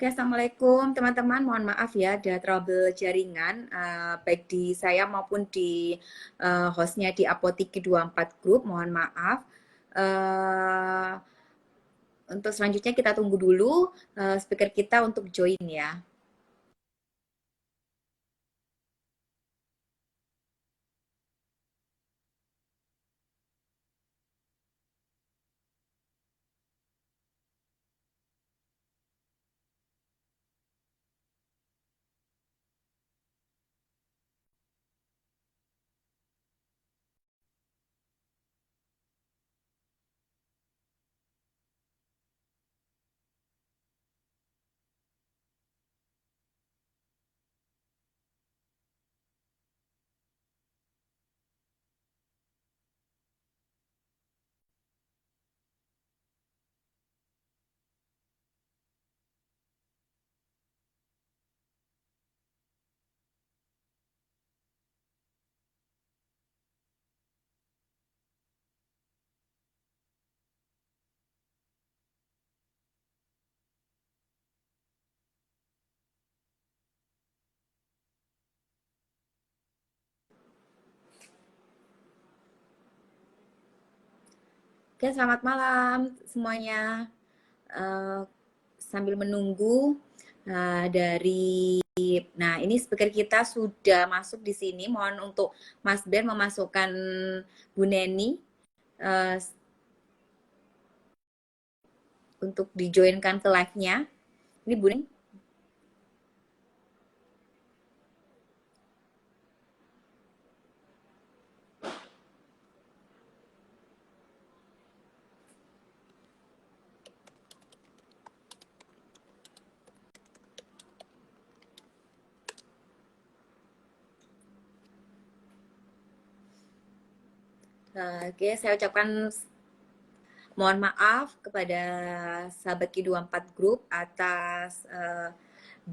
Oke, Assalamualaikum teman-teman. Mohon maaf ya, ada trouble jaringan, baik di saya maupun di hostnya di Apotik 24 Group. Mohon maaf. Eh, untuk selanjutnya kita tunggu dulu speaker kita untuk join ya. Oke, selamat malam semuanya. Eh, sambil menunggu dari nah ini speaker kita sudah masuk di sini. Mohon untuk Mas Ben memasukkan Bu Neni eh, untuk dijoinkan ke live-nya. Ini Bu Neni. Oke, saya ucapkan mohon maaf kepada sahabat Q24 Group atas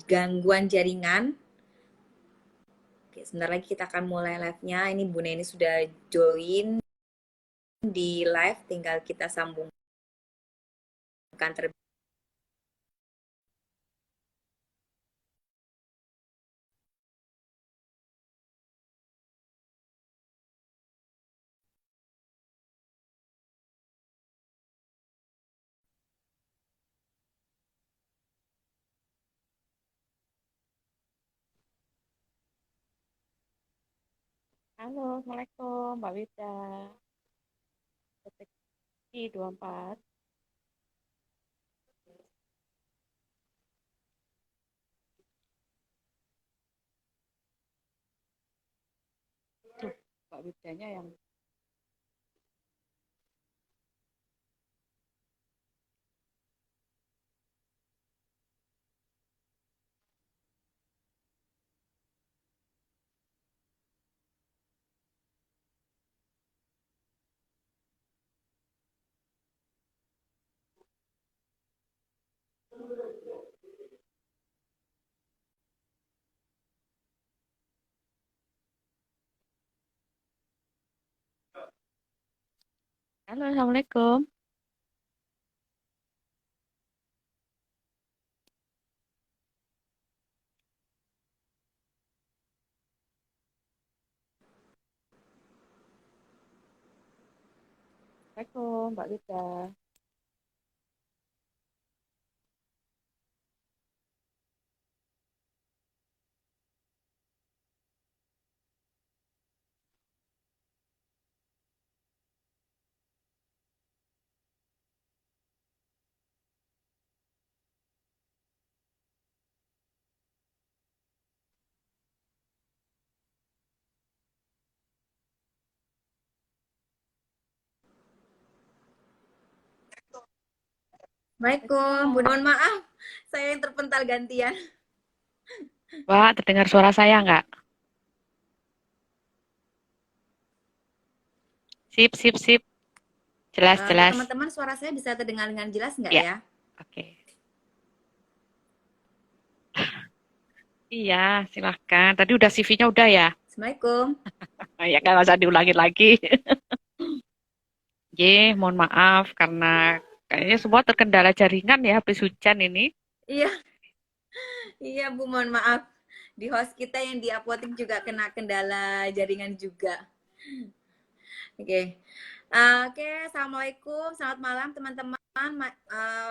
gangguan jaringan. Oke, sebentar lagi kita akan mulai live-nya. Ini Bu Neni sudah join di live, tinggal kita sambungkan terlebih. Halo, Assalamualaikum Mbak Wida. Deteksi 24. Tuh, Mbak Widanya yang Halo, Assalamualaikum. Assalamualaikum Mbak Wida. Assalamualaikum, Bu. Waalaikumsalam. Mohon maaf, saya yang terpental gantian. Mbak, terdengar suara saya nggak? Sip, sip, sip. Jelas, Untuk jelas. teman-teman, suara saya bisa terdengar dengan jelas nggak Ya, ya? oke. Iya, silahkan. Tadi udah CV-nya udah ya? Assalamualaikum. Ya kan, masa diulangin lagi. Ye, mohon maaf karena kayaknya semua terkendala jaringan ya habis hujan ini. Iya, Iya Bu, mohon maaf. Di host kita yang di apotek juga kena kendala jaringan juga. Oke. Oke, Assalamualaikum. Selamat malam teman-teman.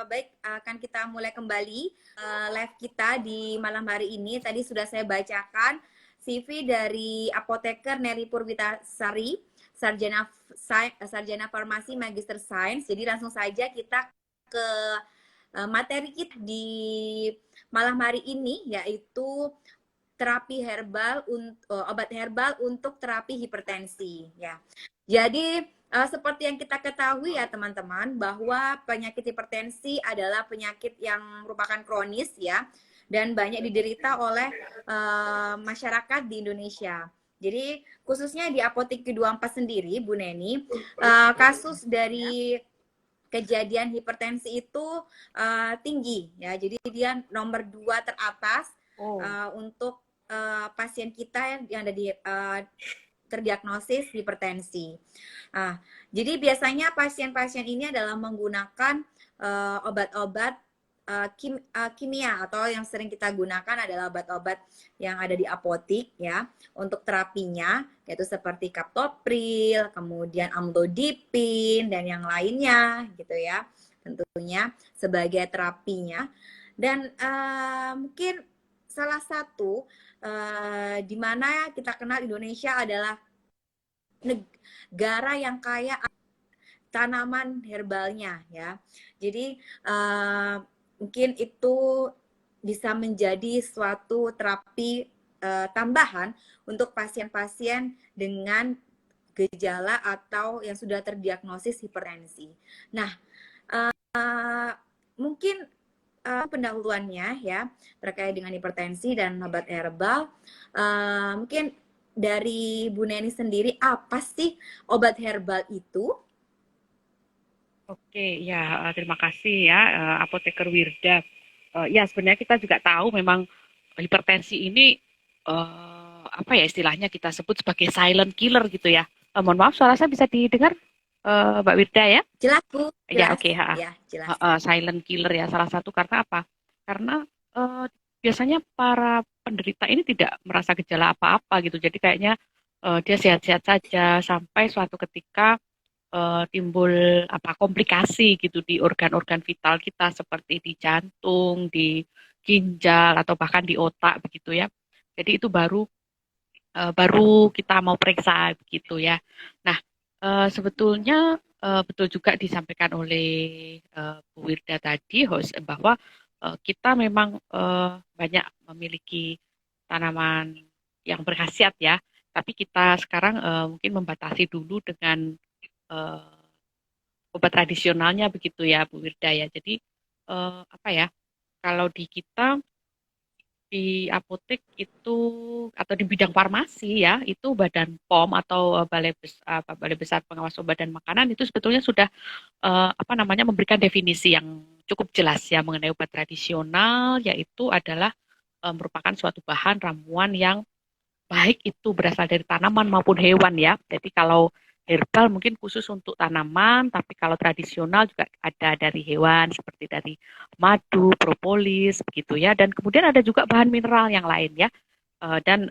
Baik, akan kita mulai kembali live kita di malam hari ini. Tadi sudah saya bacakan CV dari apoteker Neri Purwitasari, sarjana farmasi Magister Sains. Jadi langsung saja kita ke materi kita di malam hari ini, yaitu terapi herbal, obat herbal untuk terapi hipertensi ya. Jadi seperti yang kita ketahui ya teman-teman, bahwa penyakit hipertensi adalah penyakit yang merupakan kronis ya, dan banyak diderita oleh masyarakat di Indonesia. Jadi khususnya di Apotek 24 sendiri, Bu Neni, kasus dari kejadian hipertensi itu tinggi ya. Jadi dia nomor 2 teratas untuk pasien kita yang ada di terdiagnosis hipertensi. Jadi biasanya pasien-pasien ini adalah menggunakan obat-obat kimia, atau yang sering kita gunakan adalah obat-obat yang ada di apotik ya untuk terapinya, yaitu seperti kaptopril, kemudian amlodipin dan yang lainnya gitu ya, tentunya sebagai terapinya. Dan mungkin salah satu di mana kita kenal Indonesia adalah negara yang kaya tanaman herbalnya ya. Jadi mungkin itu bisa menjadi suatu terapi tambahan untuk pasien-pasien dengan gejala atau yang sudah terdiagnosis hipertensi. Nah, mungkin pendahuluannya ya terkait dengan hipertensi dan obat herbal. Mungkin dari Bu Neni sendiri, apa sih obat herbal itu? Oke, ya terima kasih ya Apoteker Wirda. Ya sebenarnya kita juga tahu memang hipertensi ini apa ya istilahnya kita sebut sebagai silent killer gitu ya. Mohon maaf suara saya bisa didengar Mbak Wirda ya? Jelas Bu, Ya jelas. oke, Ya, jelas. silent killer ya salah satu karena apa? Karena biasanya para penderita ini tidak merasa gejala apa-apa gitu. Jadi kayaknya dia sehat-sehat saja sampai suatu ketika timbul apa komplikasi gitu di organ-organ vital kita seperti di jantung, di ginjal atau bahkan di otak begitu ya. Jadi itu baru kita mau periksa begitu ya. Nah, sebetulnya betul juga disampaikan oleh Bu Wirda tadi host bahwa kita memang banyak memiliki tanaman yang berkhasiat ya. Tapi kita sekarang mungkin membatasi dulu dengan obat tradisionalnya begitu ya Bu Wirda ya. Jadi apa ya? Kalau di kita di apotek itu atau di bidang farmasi ya itu Badan POM atau Balai Besar Pengawas Obat dan Makanan itu sebetulnya sudah apa namanya memberikan definisi yang cukup jelas ya mengenai obat tradisional, yaitu adalah merupakan suatu bahan ramuan yang baik itu berasal dari tanaman maupun hewan ya. Jadi kalau herbal mungkin khusus untuk tanaman, tapi kalau tradisional juga ada dari hewan seperti dari madu, propolis, begitu ya. Dan kemudian ada juga bahan mineral yang lain ya. Dan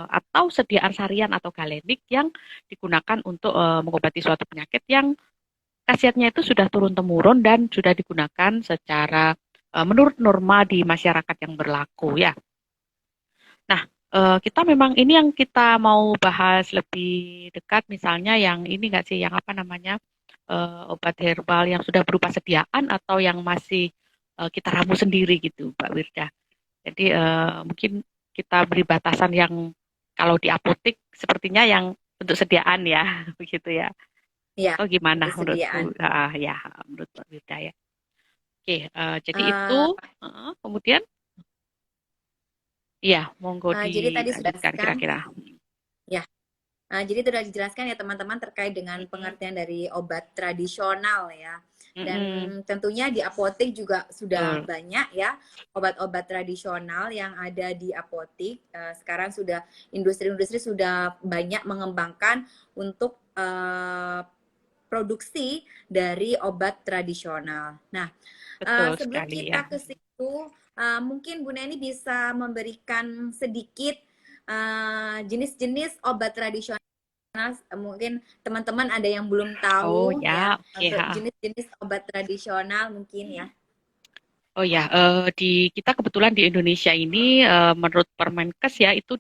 atau sediaan sarian atau galenik yang digunakan untuk mengobati suatu penyakit yang khasiatnya itu sudah turun temurun dan sudah digunakan secara menurut norma di masyarakat yang berlaku ya. Nah, kita memang ini yang kita mau bahas lebih dekat, misalnya yang ini nggak sih, yang apa namanya, obat herbal yang sudah berupa sediaan atau yang masih kita ramu sendiri gitu, Mbak Wirda. Jadi mungkin kita beri batasan yang kalau di apotek sepertinya yang untuk sediaan ya, begitu ya. Ya, Atau gimana menurut kesediaan. Ya, menurut Mbak Wirda ya. Oke, jadi itu Uh, kemudian, ya, monggo jadi tadi sudah dilanjutkan kan, kira-kira. ya. Jadi sudah dijelaskan ya teman-teman terkait dengan pengertian dari obat tradisional ya. Dan Mm-mm. tentunya di apotek juga sudah Betul. banyak ya obat-obat tradisional yang ada di apotek. Sekarang sudah industri-industri sudah banyak mengembangkan untuk produksi dari obat tradisional. Nah, Betul sebelum sekali ya. kita ke situ, Mungkin Bu Neni bisa memberikan sedikit jenis-jenis obat tradisional. Mungkin teman-teman ada yang belum Oh tahu ya, ya, oke. untuk jenis-jenis obat tradisional mungkin ya. Oh ya, di kita kebetulan di Indonesia ini menurut Permenkes ya itu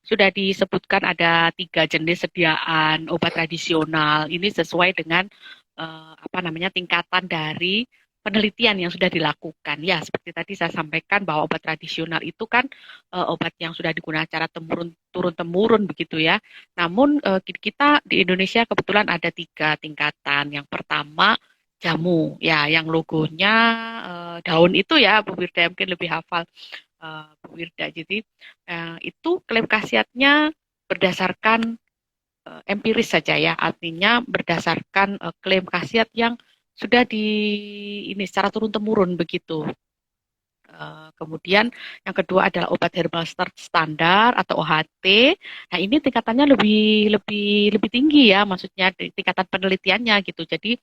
sudah disebutkan ada 3 jenis sediaan obat tradisional. Ini sesuai dengan apa namanya tingkatan dari penelitian yang sudah dilakukan. Ya, seperti tadi saya sampaikan bahwa obat tradisional itu kan obat yang sudah digunakan secara turun temurun begitu ya. Namun kita di Indonesia kebetulan ada 3 tingkatan. Yang pertama jamu ya yang logonya daun itu ya Bu Wirda mungkin lebih hafal Bu Wirda. Jadi itu klaim khasiatnya berdasarkan empiris saja ya, artinya berdasarkan klaim khasiat yang sudah ini secara turun temurun begitu. Kemudian yang kedua adalah obat herbal standar atau OHT. Nah, ini tingkatannya lebih tinggi ya, maksudnya tingkatan penelitiannya gitu. Jadi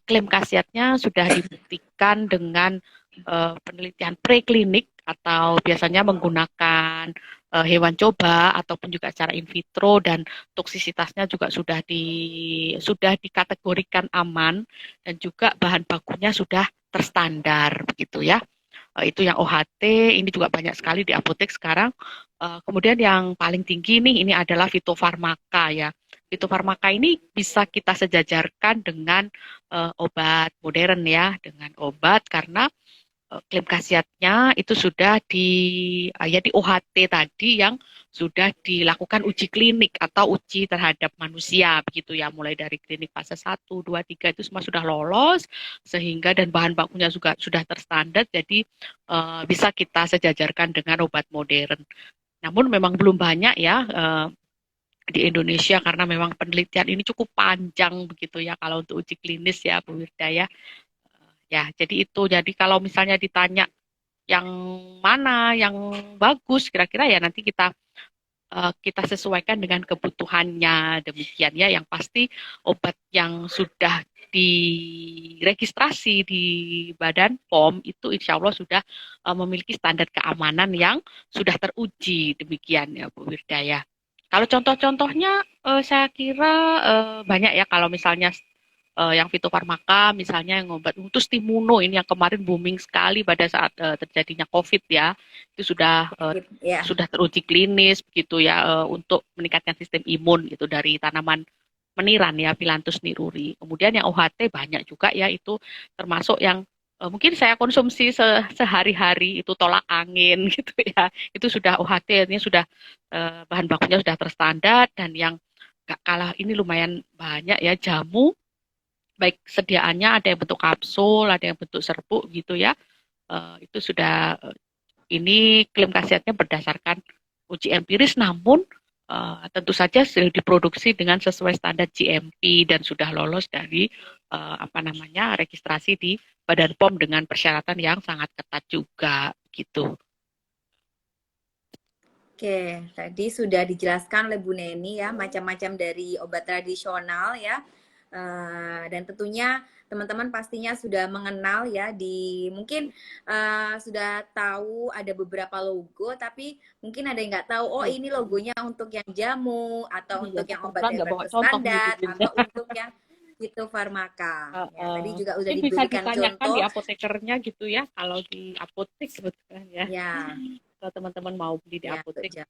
klaim khasiatnya sudah dibuktikan dengan penelitian preklinik atau biasanya menggunakan hewan coba ataupun juga secara in vitro, dan toksisitasnya juga sudah dikategorikan aman, dan juga bahan bakunya sudah terstandar begitu ya. Itu yang OHT, ini juga banyak sekali di apotek sekarang. Kemudian yang paling tinggi nih, ini adalah fitofarmaka ya. Fitofarmaka ini bisa kita sejajarkan dengan obat modern ya, dengan obat karena klaim khasiatnya itu sudah di OHT tadi yang sudah dilakukan uji klinik atau uji terhadap manusia begitu ya, mulai dari klinik fase 1, 2, 3 itu semua sudah lolos, sehingga dan bahan bakunya juga sudah terstandar, jadi bisa kita sejajarkan dengan obat modern. Namun memang belum banyak ya di Indonesia karena memang penelitian ini cukup panjang begitu ya kalau untuk uji klinis ya Bu Wirda ya. Ya, jadi itu. Jadi kalau misalnya ditanya yang mana yang bagus, kira-kira ya nanti kita sesuaikan dengan kebutuhannya demikian ya. Yang pasti obat yang sudah diregistrasi di Badan POM itu insya Allah sudah memiliki standar keamanan yang sudah teruji demikian ya Bu Wirda ya. Kalau contoh-contohnya saya kira banyak ya, kalau misalnya yang fitofarmaka misalnya yang obat untuk stimuno ini yang kemarin booming sekali pada saat terjadinya COVID ya, itu Ya. sudah teruji klinis begitu ya, untuk meningkatkan sistem imun gitu dari tanaman meniran ya, Phyllanthus niruri. Kemudian yang OHT banyak juga ya, itu termasuk yang mungkin saya konsumsi sehari-hari itu tolak angin gitu ya. Itu sudah OHT, ini sudah bahan bakunya sudah terstandar, dan yang gak kalah ini lumayan banyak ya, jamu baik sediaannya ada yang bentuk kapsul, ada yang bentuk serbuk gitu ya. Itu sudah ini klaim khasiatnya berdasarkan uji empiris, namun tentu saja sudah diproduksi dengan sesuai standar GMP dan sudah lolos dari apa namanya registrasi di Badan POM dengan persyaratan yang sangat ketat juga gitu. Oke, tadi sudah dijelaskan oleh Bu Neni ya, macam-macam dari obat tradisional ya. Dan tentunya teman-teman pastinya sudah mengenal ya, mungkin sudah tahu ada beberapa logo, tapi mungkin ada yang nggak tahu, oh ini logonya untuk yang jamu, atau Iya, untuk yang obat kebetulan nggak herbal bawa contoh nih Bu standar, Linda. atau untuk yang fitofarmaka. Ya, tadi juga udah Ini bisa diberikan ditanyakan di contoh. apotekernya gitu ya, kalau di apotek sebetulnya ya. Ya, Kalau teman-teman mau beli di ya, apotek.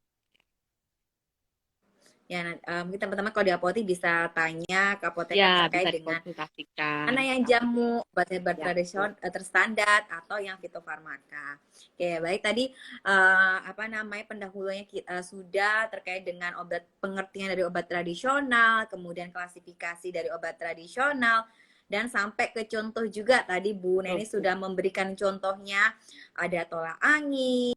ya, mungkin teman-teman kalau di apotek bisa tanya ke apoteker Ya, terkait bisa dengan dikonsultasikan. mana yang jamu obat-obat Ya, betul. tradisional terstandar atau yang fitofarmaka. Oke, baik tadi apa namanya pendahulunya sudah terkait dengan obat, pengertian dari obat tradisional, kemudian klasifikasi dari obat tradisional, dan sampai ke contoh juga tadi Bu Neni Betul. sudah memberikan contohnya, ada tolak angin,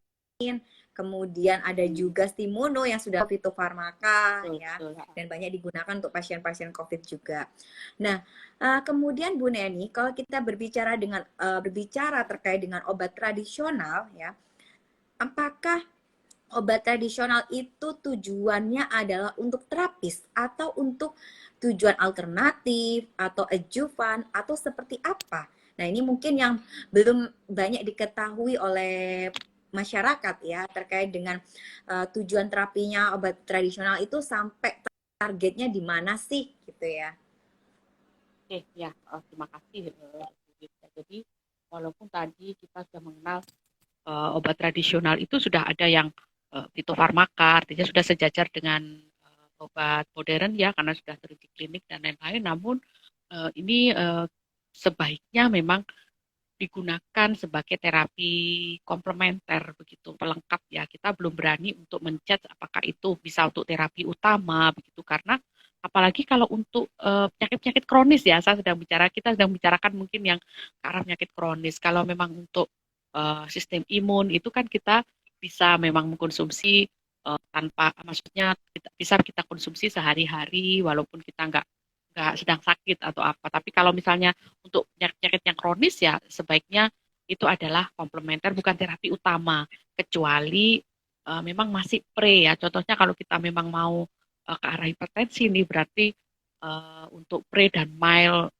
kemudian ada juga Stimuno yang sudah fitofarmaka Betul, ya, betul. dan banyak digunakan untuk pasien-pasien COVID juga. Nah, kemudian Bu Neni, kalau kita berbicara terkait dengan obat tradisional ya, apakah obat tradisional itu tujuannya adalah untuk terapis atau untuk tujuan alternatif atau adjuvan atau seperti apa? Nah, ini mungkin yang belum banyak diketahui oleh masyarakat ya terkait dengan tujuan terapinya obat tradisional itu sampai targetnya di mana sih gitu ya. Oke, ya, terima kasih. Bu Wirda. Jadi, walaupun tadi kita sudah mengenal obat tradisional itu sudah ada yang fitofarmaka, artinya sudah sejajar dengan obat modern ya, karena sudah teruji klinik dan lain-lain. Namun ini sebaiknya memang digunakan sebagai terapi komplementer begitu pelengkap ya. Kita belum berani untuk menjudge apakah itu bisa untuk terapi utama begitu karena apalagi kalau untuk penyakit-penyakit kronis ya, kita sedang bicarakan mungkin yang ke arah penyakit kronis. Kalau memang untuk sistem imun itu kan kita bisa memang mengkonsumsi tanpa maksudnya bisa kita konsumsi sehari-hari walaupun kita nggak sedang sakit atau apa. Tapi kalau misalnya untuk penyakit-penyakit yang kronis ya sebaiknya itu adalah komplementer bukan terapi utama kecuali memang masih pre ya. Contohnya kalau kita memang mau ke arah hipertensi nih berarti untuk pre dan mild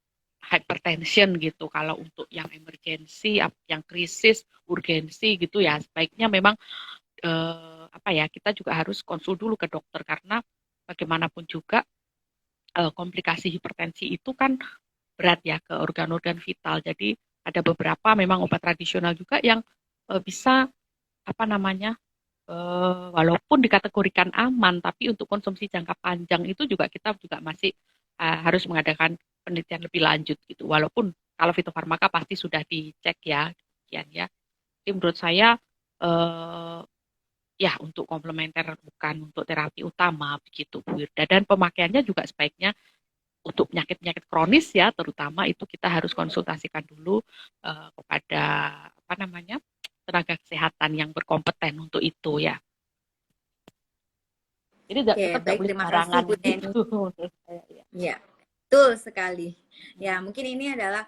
hypertension gitu. Kalau untuk yang emergensi, yang krisis, urgensi gitu ya sebaiknya memang apa ya kita juga harus konsul dulu ke dokter karena bagaimanapun juga komplikasi hipertensi itu kan berat ya ke organ-organ vital. Jadi ada beberapa memang obat tradisional juga yang bisa apa namanya walaupun dikategorikan aman, tapi untuk konsumsi jangka panjang itu juga kita juga masih harus mengadakan penelitian lebih lanjut gitu. Walaupun kalau fitofarmaka pasti sudah dicek ya, demikian ya. Jadi menurut saya eh, ya untuk komplementer bukan untuk terapi utama begitu Bu Wirda. Dan pemakaiannya juga sebaiknya untuk penyakit-penyakit kronis ya, terutama itu kita harus konsultasikan dulu kepada apa namanya tenaga kesehatan yang berkompeten untuk itu ya. Jadi Oke, tetap nggak baik, boleh terima kasih sembarangan Bu Neni. gitu. Menurut saya, ya. Ya, betul sekali. Ya, mungkin ini adalah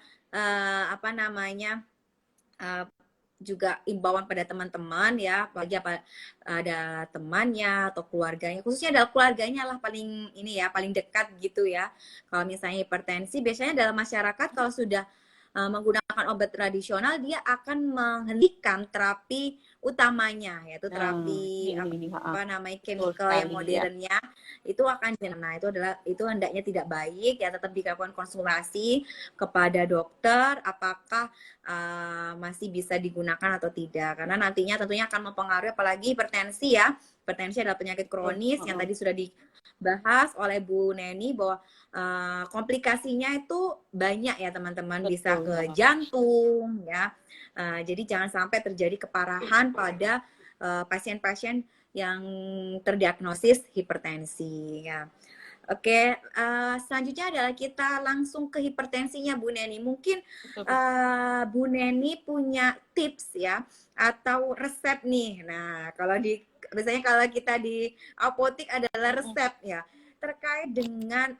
apa namanya uh, juga imbauan pada teman-teman ya, apalagi apa ada temannya atau keluarganya, khususnya adalah keluarganya lah paling ini ya, paling dekat gitu ya. Kalau misalnya hipertensi, biasanya dalam masyarakat kalau sudah menggunakan obat tradisional, dia akan menghentikan terapi utamanya, yaitu Nah, terapi ini apa namanya betul chemical yang sekali ya. modernnya itu akan, nah itu hendaknya tidak baik ya, tetap dilakukan konsultasi kepada dokter apakah masih bisa digunakan atau tidak, karena nantinya tentunya akan mempengaruhi apalagi hipertensi ya. Hipertensi adalah penyakit Betul. kronis yang tadi sudah dibahas oleh Bu Neni bahwa komplikasinya itu banyak ya teman-teman, bisa Betul. ke jantung ya. Jadi jangan sampai terjadi keparahan pada pasien-pasien yang terdiagnosis hipertensi ya. Oke, selanjutnya adalah kita langsung ke hipertensinya Bu Neni. Mungkin Betul. Bu Neni punya tips ya atau resep nih. Nah, kalau di biasanya kalau kita di apotik adalah resep ya terkait dengan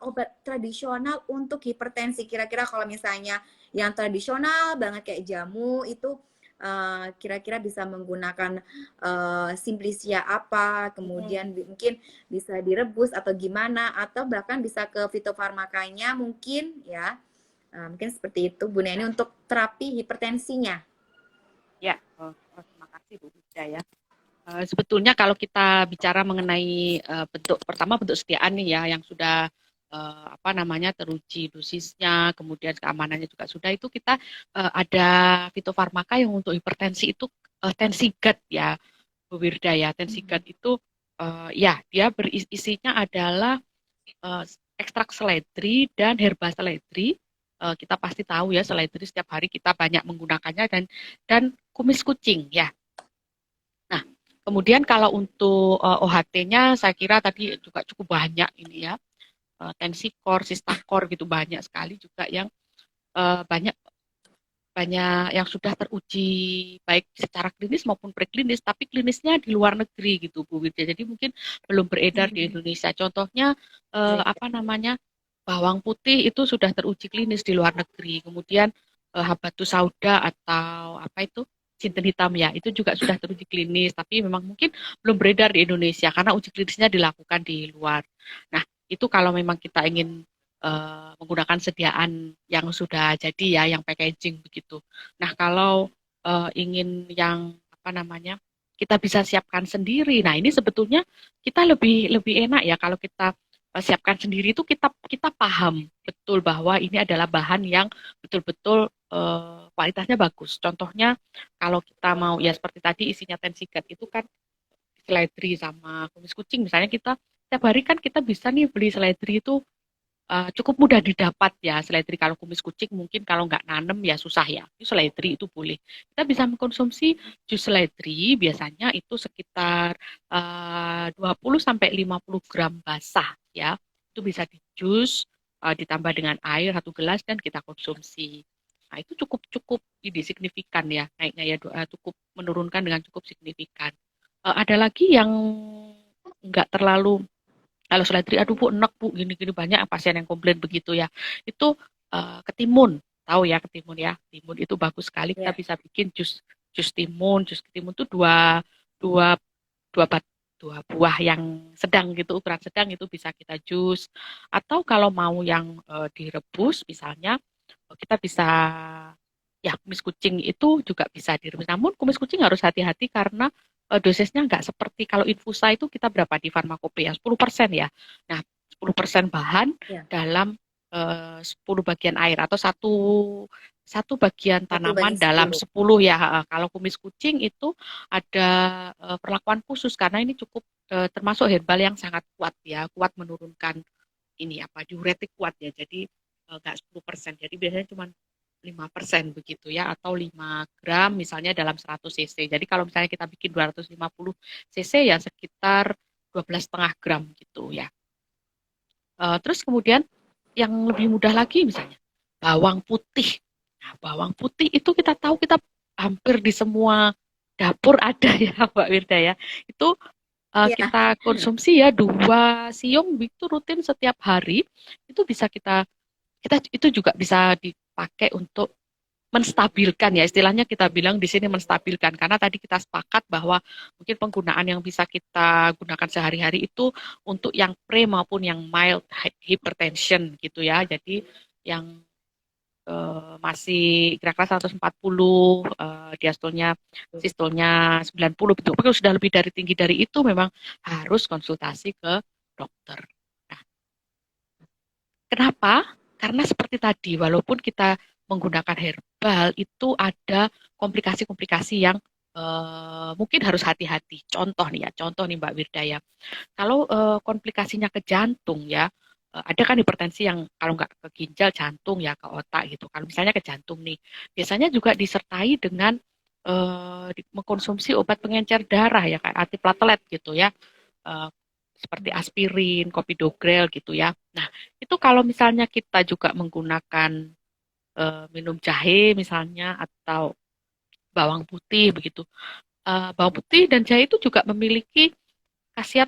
obat tradisional untuk hipertensi. Kira-kira kalau misalnya yang tradisional banget kayak jamu itu kira-kira bisa menggunakan simplisia apa, kemudian mungkin bisa direbus atau gimana, atau bahkan bisa ke fitofarmakanya mungkin ya. Mungkin seperti itu Bu Neni untuk terapi hipertensinya. Ya, terima kasih Bu Wida ya. Sebetulnya kalau kita bicara mengenai bentuk pertama bentuk sediaan nih ya yang sudah apa namanya teruji dosisnya, kemudian keamanannya juga sudah itu kita ada fitofarmaka yang untuk hipertensi itu tensigat ya Bu Wirda ya. Tensigat itu ya dia berisinya adalah eh, ekstrak seledri dan herba seledri. Kita pasti tahu ya seledri setiap hari kita banyak menggunakannya dan kumis kucing ya. Nah, kemudian kalau untuk OHT-nya saya kira tadi juga cukup banyak ini ya. Tensikor, Sistakor gitu banyak sekali juga yang banyak banyak yang sudah teruji baik secara klinis maupun preklinis, tapi klinisnya di luar negeri gitu Bu Widya. Jadi mungkin belum beredar di Indonesia. Contohnya apa namanya bawang putih itu sudah teruji klinis di luar negeri. Kemudian habatus sauda atau apa itu jinten hitam ya, itu juga sudah teruji klinis, tapi memang mungkin belum beredar di Indonesia karena uji klinisnya dilakukan di luar. Nah, itu kalau memang kita ingin menggunakan sediaan yang sudah jadi ya, yang packaging begitu. Nah, kalau ingin yang apa namanya, kita bisa siapkan sendiri. Nah, ini sebetulnya kita lebih lebih enak ya kalau kita siapkan sendiri itu kita paham betul bahwa ini adalah bahan yang betul-betul kualitasnya bagus. Contohnya kalau kita mau ya seperti tadi isinya tensigat itu kan seledri sama kumis kucing misalnya kita setiap hari kan kita bisa nih beli seledri itu cukup mudah didapat ya seledri. Kalau kumis kucing mungkin kalau nggak nanem ya susah ya. Itu seledri itu boleh. Kita bisa mengkonsumsi jus seledri biasanya itu sekitar 20 sampai 50 gram basah ya. Itu bisa di jus ditambah dengan air 1 gelas dan kita konsumsi. Nah, itu cukup cukup ini signifikan ya naiknya ya cukup menurunkan dengan cukup signifikan. Ada lagi yang nggak terlalu kalau seledri, aduh bu, enak bu, gini-gini banyak pasien yang komplain begitu ya. Itu ketimun, tahu ya ketimun ya. Timun itu bagus sekali, kita Ya. bisa bikin jus jus timun. Jus timun itu dua dua dua bat, dua buah yang sedang gitu, ukuran sedang itu bisa kita jus. Atau kalau mau yang direbus, misalnya kita bisa ya kumis kucing itu juga bisa direbus. Namun kumis kucing harus hati-hati karena dosisnya nggak seperti kalau infusa itu kita berapa di farmakope ya 10% ya. Nah 10% bahan Ya. dalam 10 bagian air atau satu satu bagian Satu tanaman banding dalam 10. 10 ya. Kalau kumis kucing itu ada perlakuan khusus karena ini cukup termasuk herbal yang sangat kuat ya, kuat menurunkan ini apa diuretik kuat ya. Jadi nggak 10%. Jadi biasanya cuma 5% begitu ya atau 5 gram misalnya dalam 100 cc. Jadi kalau misalnya kita bikin 250 cc ya sekitar 12,5 gram gitu ya. Terus kemudian yang lebih mudah lagi misalnya bawang putih. Nah, bawang putih itu kita tahu kita hampir di semua dapur ada ya Mbak Wirda ya. Itu Ya. kita konsumsi ya 2 siung itu rutin setiap hari itu bisa kita kita itu juga bisa dipakai untuk menstabilkan ya istilahnya kita bilang di sini menstabilkan karena tadi kita sepakat bahwa mungkin penggunaan yang bisa kita gunakan sehari-hari itu untuk yang pre maupun yang mild hypertension gitu ya jadi yang masih kira-kira 140 diastolnya sistolnya 90 betul. Kalau sudah lebih dari tinggi dari itu memang harus konsultasi ke dokter. Nah, kenapa? Karena seperti tadi, walaupun kita menggunakan herbal, itu ada komplikasi-komplikasi yang mungkin harus hati-hati. Contoh nih ya, contoh nih Mbak Wirdaya. Kalau komplikasinya ke jantung ya, ada kan hipertensi yang kalau nggak ke ginjal, jantung ya ke otak gitu. Kalau misalnya ke jantung nih, biasanya juga disertai dengan mengkonsumsi obat pengencer darah ya kayak antiplatelet gitu ya. Eh, seperti aspirin, Copidogrel gitu ya. Nah, itu kalau misalnya kita juga menggunakan minum jahe misalnya atau bawang putih begitu. Bawang putih dan jahe itu juga memiliki khasiat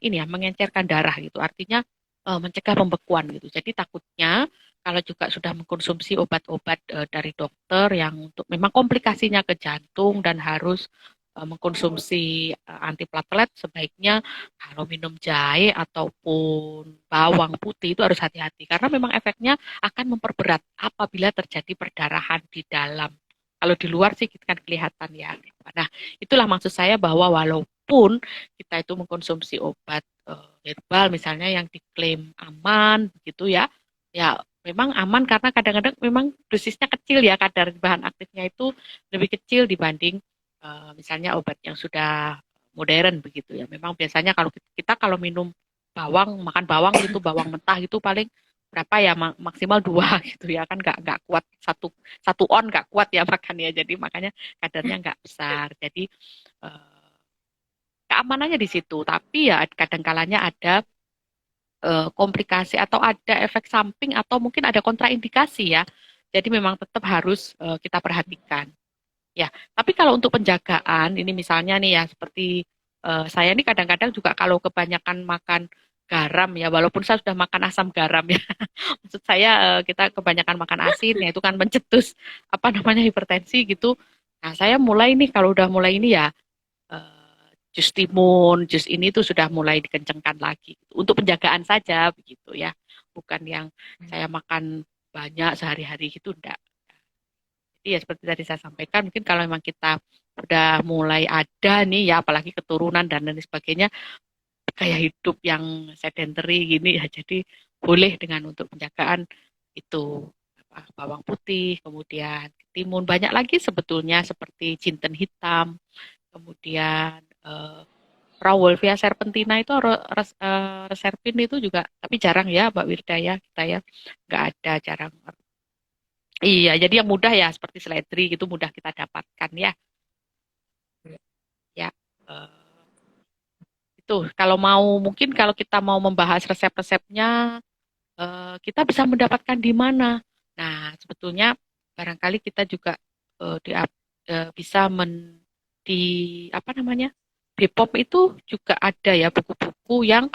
ini ya mengencerkan darah gitu. Artinya mencegah pembekuan gitu. Jadi takutnya kalau juga sudah mengkonsumsi obat-obat dari dokter yang untuk memang komplikasinya ke jantung dan harus mengkonsumsi antiplatelet sebaiknya kalau minum jahe ataupun bawang putih itu harus hati-hati karena memang efeknya akan memperberat apabila terjadi perdarahan di dalam. Kalau di luar sih kan kelihatan ya. Nah, itulah maksud saya bahwa walaupun kita itu mengkonsumsi obat herbal misalnya yang diklaim aman begitu ya. Ya, memang aman karena kadang-kadang memang dosisnya kecil ya, kadar bahan aktifnya itu lebih kecil dibanding misalnya obat yang sudah modern begitu ya. Memang biasanya kalau kita kalau minum bawang, makan bawang itu bawang mentah itu paling berapa ya maksimal 2 gitu ya kan nggak kuat satu satu on nggak kuat ya makannya jadi makanya kadarnya nggak besar jadi eh, keamanannya di situ tapi ya kadang kalanya ada komplikasi atau ada efek samping atau mungkin ada kontraindikasi ya jadi memang tetap harus kita perhatikan. Ya, tapi kalau untuk penjagaan, ini misalnya nih ya, seperti saya nih kadang-kadang juga kalau kebanyakan makan garam ya, walaupun saya sudah makan asam garam ya, maksud saya kita kebanyakan makan asin, ya itu kan mencetus apa namanya hipertensi gitu. Nah, saya mulai nih kalau udah mulai ini ya, jus timun, jus ini tuh sudah mulai dikencengkan lagi gitu. Untuk penjagaan saja begitu ya, bukan yang saya makan banyak sehari-hari gitu, enggak. Jadi ya seperti tadi saya sampaikan, mungkin kalau memang kita udah mulai ada nih ya, apalagi keturunan dan lain sebagainya, gaya hidup yang sedentary gini ya, jadi boleh dengan untuk penjagaan itu bawang putih, kemudian timun, banyak lagi sebetulnya seperti jinten hitam, kemudian Rauwolfia serpentina itu reserpin itu juga, tapi jarang ya Mbak Wirda ya, kita ya nggak ada, jarang. Iya, jadi yang mudah ya seperti seledri gitu mudah kita dapatkan ya. Ya, eh, itu kalau mau mungkin kalau kita mau membahas resep-resepnya, kita bisa mendapatkan di mana. Nah, sebetulnya barangkali kita juga bisa di apa namanya, Bepom itu juga ada ya buku-buku yang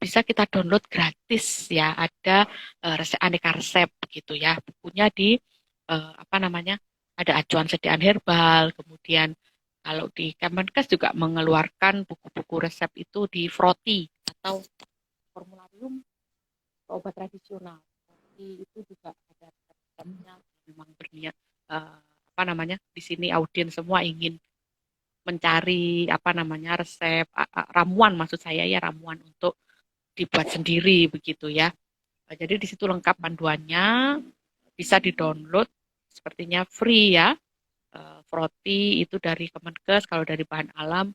bisa kita download gratis ya. Ada resep aneka resep gitu ya. Bukunya di apa namanya, ada acuan sediaan herbal. Kemudian kalau di Kemenkes juga mengeluarkan buku-buku resep itu di Froti atau formularium obat tradisional. Tapi itu juga ada resepnya, memang berniat apa namanya, di sini audiens semua ingin mencari apa namanya resep ramuan, maksud saya ya, ramuan untuk dibuat sendiri begitu ya. Jadi di situ lengkap panduannya, bisa di-download, sepertinya free ya. Froti itu dari Kemenkes, kalau dari bahan alam,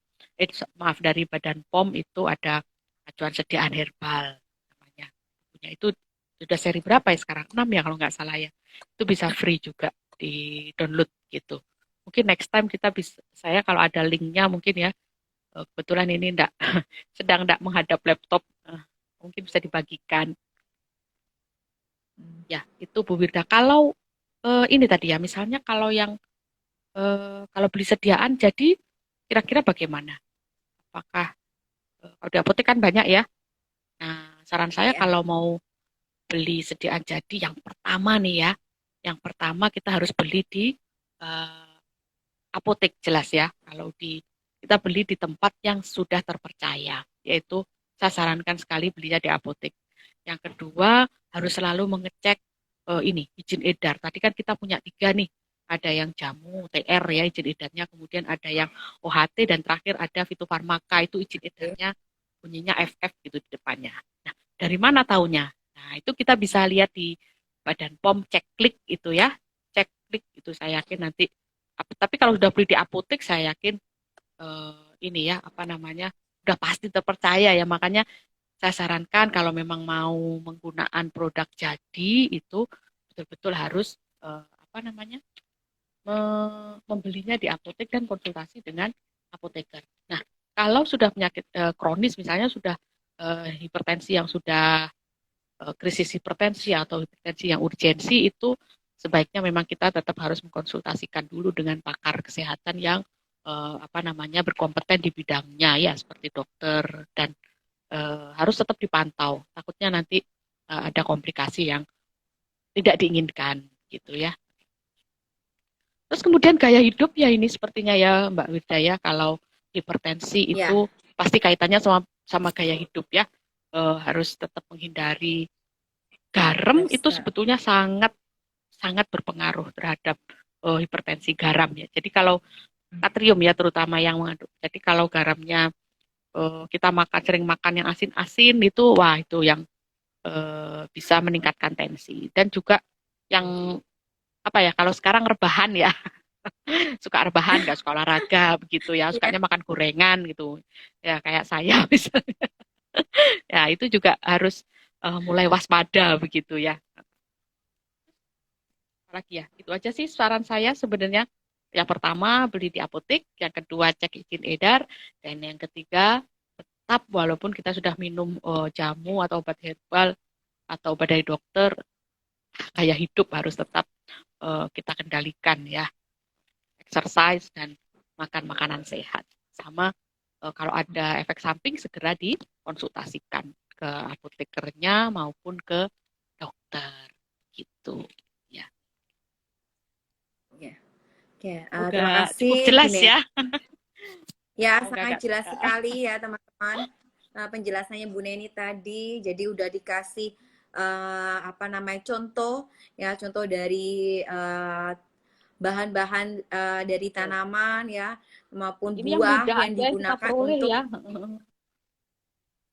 maaf, dari Badan POM itu ada acuan sediaan herbal namanya. Punya itu sudah seri berapa ya sekarang? 6 ya kalau nggak salah ya. Itu bisa free juga di download gitu. Mungkin next time kita bisa, saya kalau ada linknya mungkin ya, kebetulan ini enggak sedang enggak menghadap laptop, mungkin bisa dibagikan. Ya, itu Bu Wirda. Kalau ini tadi ya, misalnya kalau yang kalau beli sediaan, jadi kira-kira bagaimana? Apakah kalau di apotek kan banyak ya? Nah, saran saya Ya. kalau mau beli sediaan jadi, yang pertama nih ya, yang pertama kita harus beli di eh, apotek, jelas ya. Kalau kita beli di tempat yang sudah terpercaya, yaitu saya sarankan sekali belinya di apotek. Yang kedua, harus selalu mengecek ini izin edar. Tadi kan kita punya 3 nih. Ada yang jamu, TR ya izin edarnya, kemudian ada yang OHT, dan terakhir ada fitofarmaka, itu izin edarnya bunyinya FF gitu di depannya. Nah, dari mana taunya? Nah, itu kita bisa lihat di Badan POM, cek klik itu ya. Cek klik itu saya yakin nanti. Tapi kalau sudah beli di apotek, saya yakin ini ya, apa namanya, udah pasti terpercaya ya. Makanya saya sarankan kalau memang mau menggunakan produk jadi, itu betul-betul harus apa namanya, membelinya di apotek dan konsultasi dengan apoteker. Nah, kalau sudah penyakit kronis, misalnya sudah hipertensi yang sudah krisis hipertensi atau hipertensi yang urgensi, itu sebaiknya memang kita tetap harus mengkonsultasikan dulu dengan pakar kesehatan yang apa namanya, berkompeten di bidangnya ya, seperti dokter, dan harus tetap dipantau. Takutnya nanti ada komplikasi yang tidak diinginkan gitu ya. Terus kemudian gaya hidup ya, ini sepertinya ya Mbak Widaya, kalau hipertensi Ya. itu pasti kaitannya sama sama gaya hidup ya. Harus tetap menghindari garam, itu Bisa. sebetulnya sangat sangat berpengaruh terhadap hipertensi, garam ya. Jadi kalau natrium ya terutama yang mengandung. Jadi kalau garamnya kita sering makan yang asin-asin itu, wah itu yang bisa meningkatkan tensi. Dan juga yang apa ya, kalau sekarang rebahan ya, suka rebahan, nggak suka olahraga begitu ya, Ya. sukanya makan gorengan gitu. Ya kayak saya misalnya. Ya itu juga harus mulai waspada begitu ya. Lagi ya, itu aja sih saran saya sebenarnya. Yang pertama beli di apotek, yang kedua cek izin edar, dan yang ketiga tetap walaupun kita sudah minum jamu atau obat herbal atau obat dari dokter, gaya hidup harus tetap kita kendalikan ya, exercise dan makan makanan sehat. Sama kalau ada efek samping segera dikonsultasikan ke apotekernya maupun ke dokter gitu ya. Ya. Oke, terima Semoga kasih cukup jelas Bu Neni. ya. Ya, Semoga sangat gak. jelas sekali ya teman-teman. Penjelasannya Bu Neni tadi. Jadi udah dikasih apa namanya, contoh ya, contoh dari bahan-bahan dari tanaman ya, maupun Ini yang buah mudah yang aja yang kita digunakan peroleh untuk ya.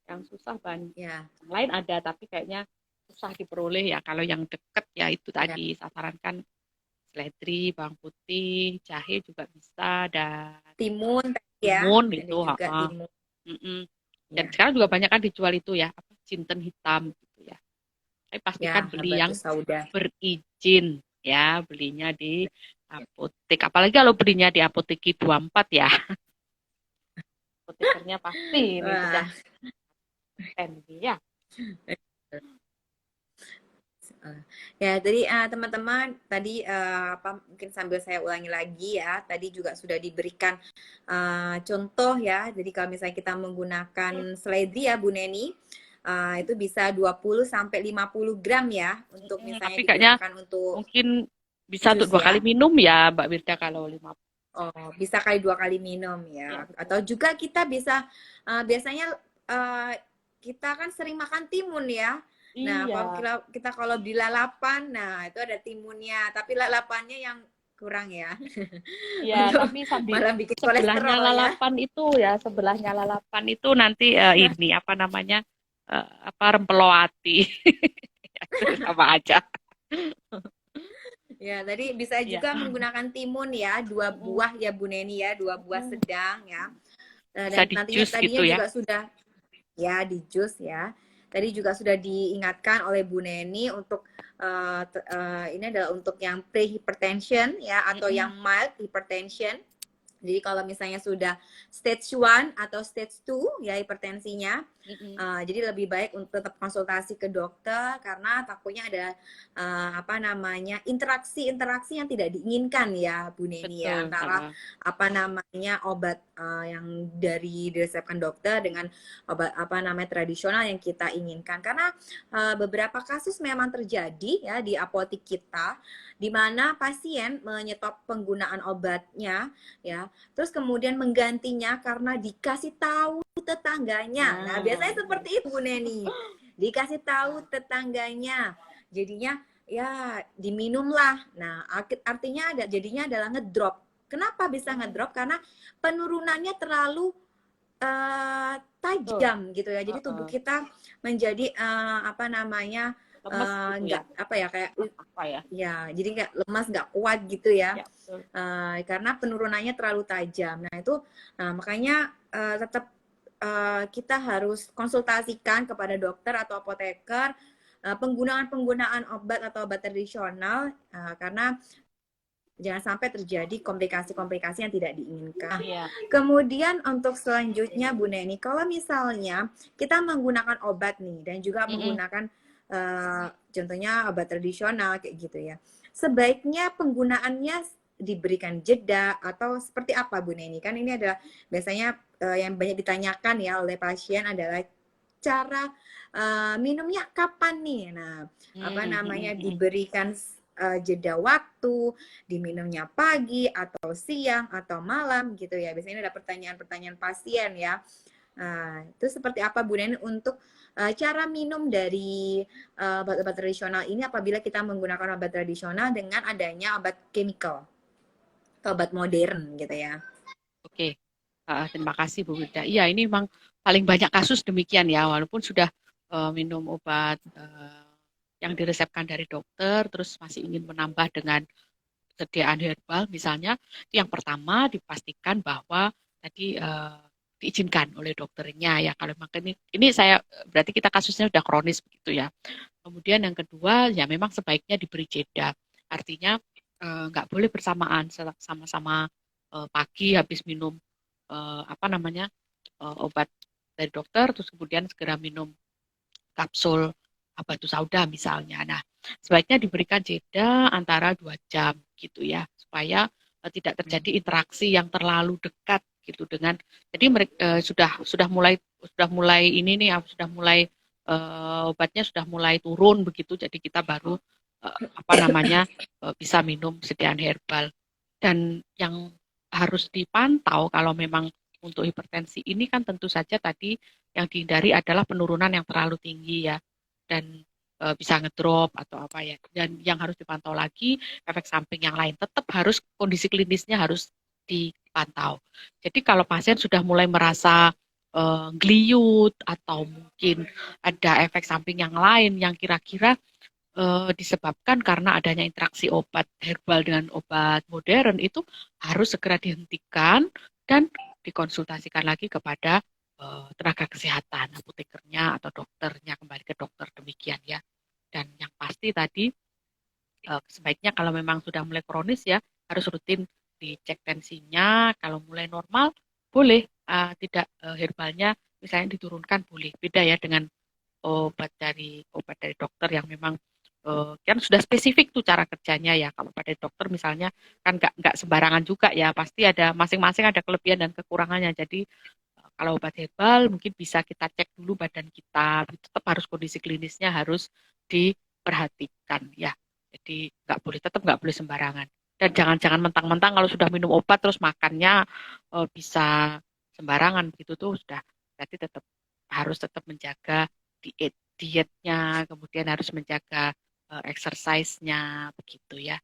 Yang susah ya yang lain ada tapi kayaknya susah diperoleh ya. Kalau yang deket ya itu ya tadi saya sarankan seledri, bawang putih, jahe juga bisa dan timun tadi ya, timun ada itu. juga timun Dan ya sekarang juga banyak kan dijual itu ya, apa jinten hitam gitu ya. Tapi ya pastikan beli yang habatus sauda. berizin ya, belinya di apotek. Apalagi kalau belinya di apotek 24 ya. Apotekernya pasti ini sudah Wah. keren ya. Ya, jadi teman-teman tadi apa mungkin sambil saya ulangi lagi ya, tadi juga sudah diberikan contoh ya. Jadi kalau misalnya kita menggunakan seledri ya Bu Neni, itu bisa 20 sampai 50 gram ya untuk misalnya Tapi kayaknya digunakan untuk mungkin bisa untuk jus 2 kali ya. minum ya Mbak Wirda kalau 50. Oh, bisa kali 2 kali minum Ya, ya. betul. Atau juga kita bisa biasanya kita kan sering makan timun ya. Nah, kalau Iya. kita kalau beli lalapan, nah itu ada timunnya, tapi lalapannya yang kurang ya. Iya, Untuk tapi sambil malah bikin sebelahnya kolesterol ya. lalapan itu ya, sebelahnya lalapan itu nanti ini apa namanya? Apa rempeloati. Itu sama aja. Ya, tadi bisa Iya. juga menggunakan timun ya, 2 buah ya Bu Neni ya, 2 buah Mm-mm. sedang ya. Bisa Dan di nantinya jus gitu tadinya ya. juga sudah ya di jus ya. Tadi juga sudah diingatkan oleh Bu Neni untuk ini adalah untuk yang pre-hypertension ya atau Mm-mm. yang mild hypertension. Jadi kalau misalnya sudah stage 1 atau stage 2 ya hipertensinya, Mm-mm. jadi lebih baik untuk tetap konsultasi ke dokter karena takutnya ada apa namanya interaksi-interaksi yang tidak diinginkan ya Bu Neni ya Betul. antara apa namanya obat yang dari diresepkan dokter dengan obat apa namanya tradisional yang kita inginkan karena beberapa kasus memang terjadi ya di apotek kita di mana pasien menyetop penggunaan obatnya ya terus kemudian menggantinya karena dikasih tahu tetangganya. Nah, Nah, biasanya seperti itu Bu Neni. Dikasih tahu tetangganya. Jadinya ya diminumlah. Nah, artinya jadinya adalah ngedrop. Kenapa bisa mm, ngedrop? Karena penurunannya terlalu betul. tajam gitu ya. Jadi tubuh kita menjadi apa namanya Lemes gitu ya. nggak apa ya kayak Apa ya? ya jadi nggak lemas nggak kuat gitu ya Ya, betul. karena penurunannya terlalu tajam. Nah itu makanya tetap kita harus konsultasikan kepada dokter atau apoteker penggunaan obat atau obat tradisional karena jangan sampai terjadi komplikasi-komplikasi yang tidak diinginkan. Iya. Kemudian untuk selanjutnya Bu Neni, kalau misalnya kita menggunakan obat nih dan juga Mm-mm. menggunakan contohnya obat tradisional kayak gitu ya, sebaiknya penggunaannya diberikan jeda atau seperti apa Bu Neni? Kan ini adalah biasanya yang banyak ditanyakan ya oleh pasien adalah cara minumnya kapan nih? Nah, apa namanya Mm-mm. diberikan jeda waktu, diminumnya pagi atau siang atau malam gitu ya. Biasanya ada pertanyaan-pertanyaan pasien ya. Nah, itu seperti apa Bu Neni untuk cara minum dari obat-obat tradisional ini apabila kita menggunakan obat tradisional dengan adanya obat chemical atau obat modern gitu ya. Oke. Terima kasih Bu Wida. Iya, ini memang paling banyak kasus demikian ya, walaupun sudah minum obat yang diresepkan dari dokter, terus masih ingin menambah dengan persediaan herbal misalnya, yang pertama dipastikan bahwa tadi diizinkan oleh dokternya ya. Kalau memang ini saya berarti kita kasusnya sudah kronis begitu ya. Kemudian yang kedua ya memang sebaiknya diberi jeda. Artinya nggak boleh bersamaan sama-sama pagi habis minum apa namanya obat dari dokter terus kemudian segera minum kapsul habatus sauda misalnya. Nah, sebaiknya diberikan jeda antara 2 jam gitu ya, supaya tidak terjadi interaksi yang terlalu dekat gitu dengan. Jadi mereka sudah mulai ini nih, sudah mulai obatnya sudah mulai turun begitu. Jadi kita baru apa namanya bisa minum sediaan herbal. Dan yang harus dipantau kalau memang untuk hipertensi ini kan tentu saja tadi yang dihindari adalah penurunan yang terlalu tinggi ya. Dan bisa ngedrop atau apa ya. Dan yang harus dipantau lagi efek samping yang lain. Tetap harus kondisi klinisnya harus dipantau. Jadi kalau pasien sudah mulai merasa geliut atau mungkin ada efek samping yang lain yang kira-kira disebabkan karena adanya interaksi obat herbal dengan obat modern, itu harus segera dihentikan dan dikonsultasikan lagi kepada tenaga kesehatan, apotekernya atau dokternya, kembali ke dokter demikian ya. Dan yang pasti tadi sebaiknya kalau memang sudah mulai kronis ya harus rutin dicek tensinya. Kalau mulai normal boleh tidak herbalnya misalnya diturunkan, boleh. Beda ya dengan obat dari dokter yang memang kan sudah spesifik tuh cara kerjanya ya. Kalau pada dokter misalnya kan nggak sembarangan juga ya, pasti ada masing-masing ada kelebihan dan kekurangannya. Jadi kalau obat herbal mungkin bisa kita cek dulu badan kita, tetap harus kondisi klinisnya harus diperhatikan ya. Jadi tetap nggak boleh sembarangan. Dan jangan-jangan mentang-mentang kalau sudah minum obat terus makannya bisa sembarangan begitu tuh sudah, berarti tetap menjaga dietnya, kemudian harus menjaga exercise-nya begitu ya.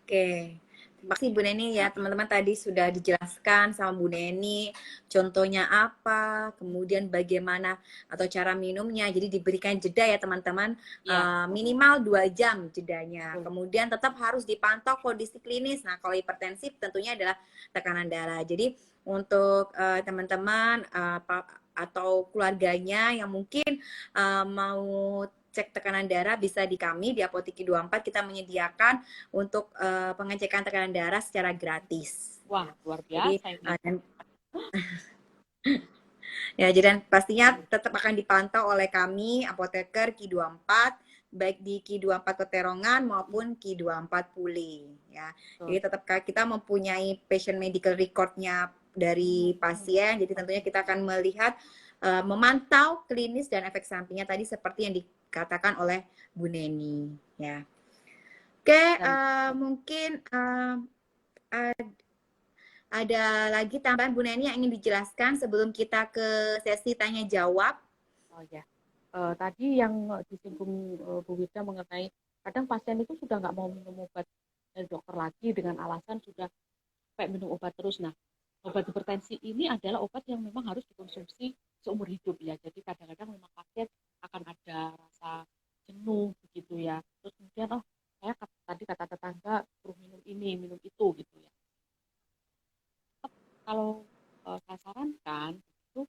Oke, terima kasih Bu Neni ya. Teman-teman tadi sudah dijelaskan sama Bu Neni contohnya apa, kemudian bagaimana atau cara minumnya. Jadi diberikan jeda ya teman-teman, Ya, minimal 2 jam jedanya. betul. Kemudian tetap harus dipantau kondisi klinis. Nah, kalau hipertensif tentunya adalah tekanan darah. Jadi untuk teman-teman atau keluarganya yang mungkin mau cek tekanan darah, bisa di kami di Apotik 24 kita menyediakan untuk pengecekan tekanan darah secara gratis. Wah, luar Jadi biasa ini. jadi pastinya tetap akan dipantau oleh kami apoteker Ki24 baik di Ki24 Peterongan maupun Ki24 Pule ya. Jadi tetap kita mempunyai patient medical record-nya dari pasien. Jadi tentunya kita akan melihat memantau klinis dan efek sampingnya tadi seperti yang dikatakan oleh Bu Neni ya. Oke, mungkin ada lagi tambahan Bu Neni yang ingin dijelaskan sebelum kita ke sesi tanya jawab? Oh ya, tadi yang disinggung Bu Wida mengenai kadang pasien itu sudah nggak mau minum obat dari dokter lagi dengan alasan sudah kayak minum obat terus. Nah, obat hipertensi ini adalah obat yang memang harus dikonsumsi seumur hidup ya. Jadi kadang-kadang memang pasien akan ada rasa jenuh begitu ya. Terus kemudian saya tadi kata tetangga suruh minum ini, minum itu gitu ya. Kalau saya sarankan itu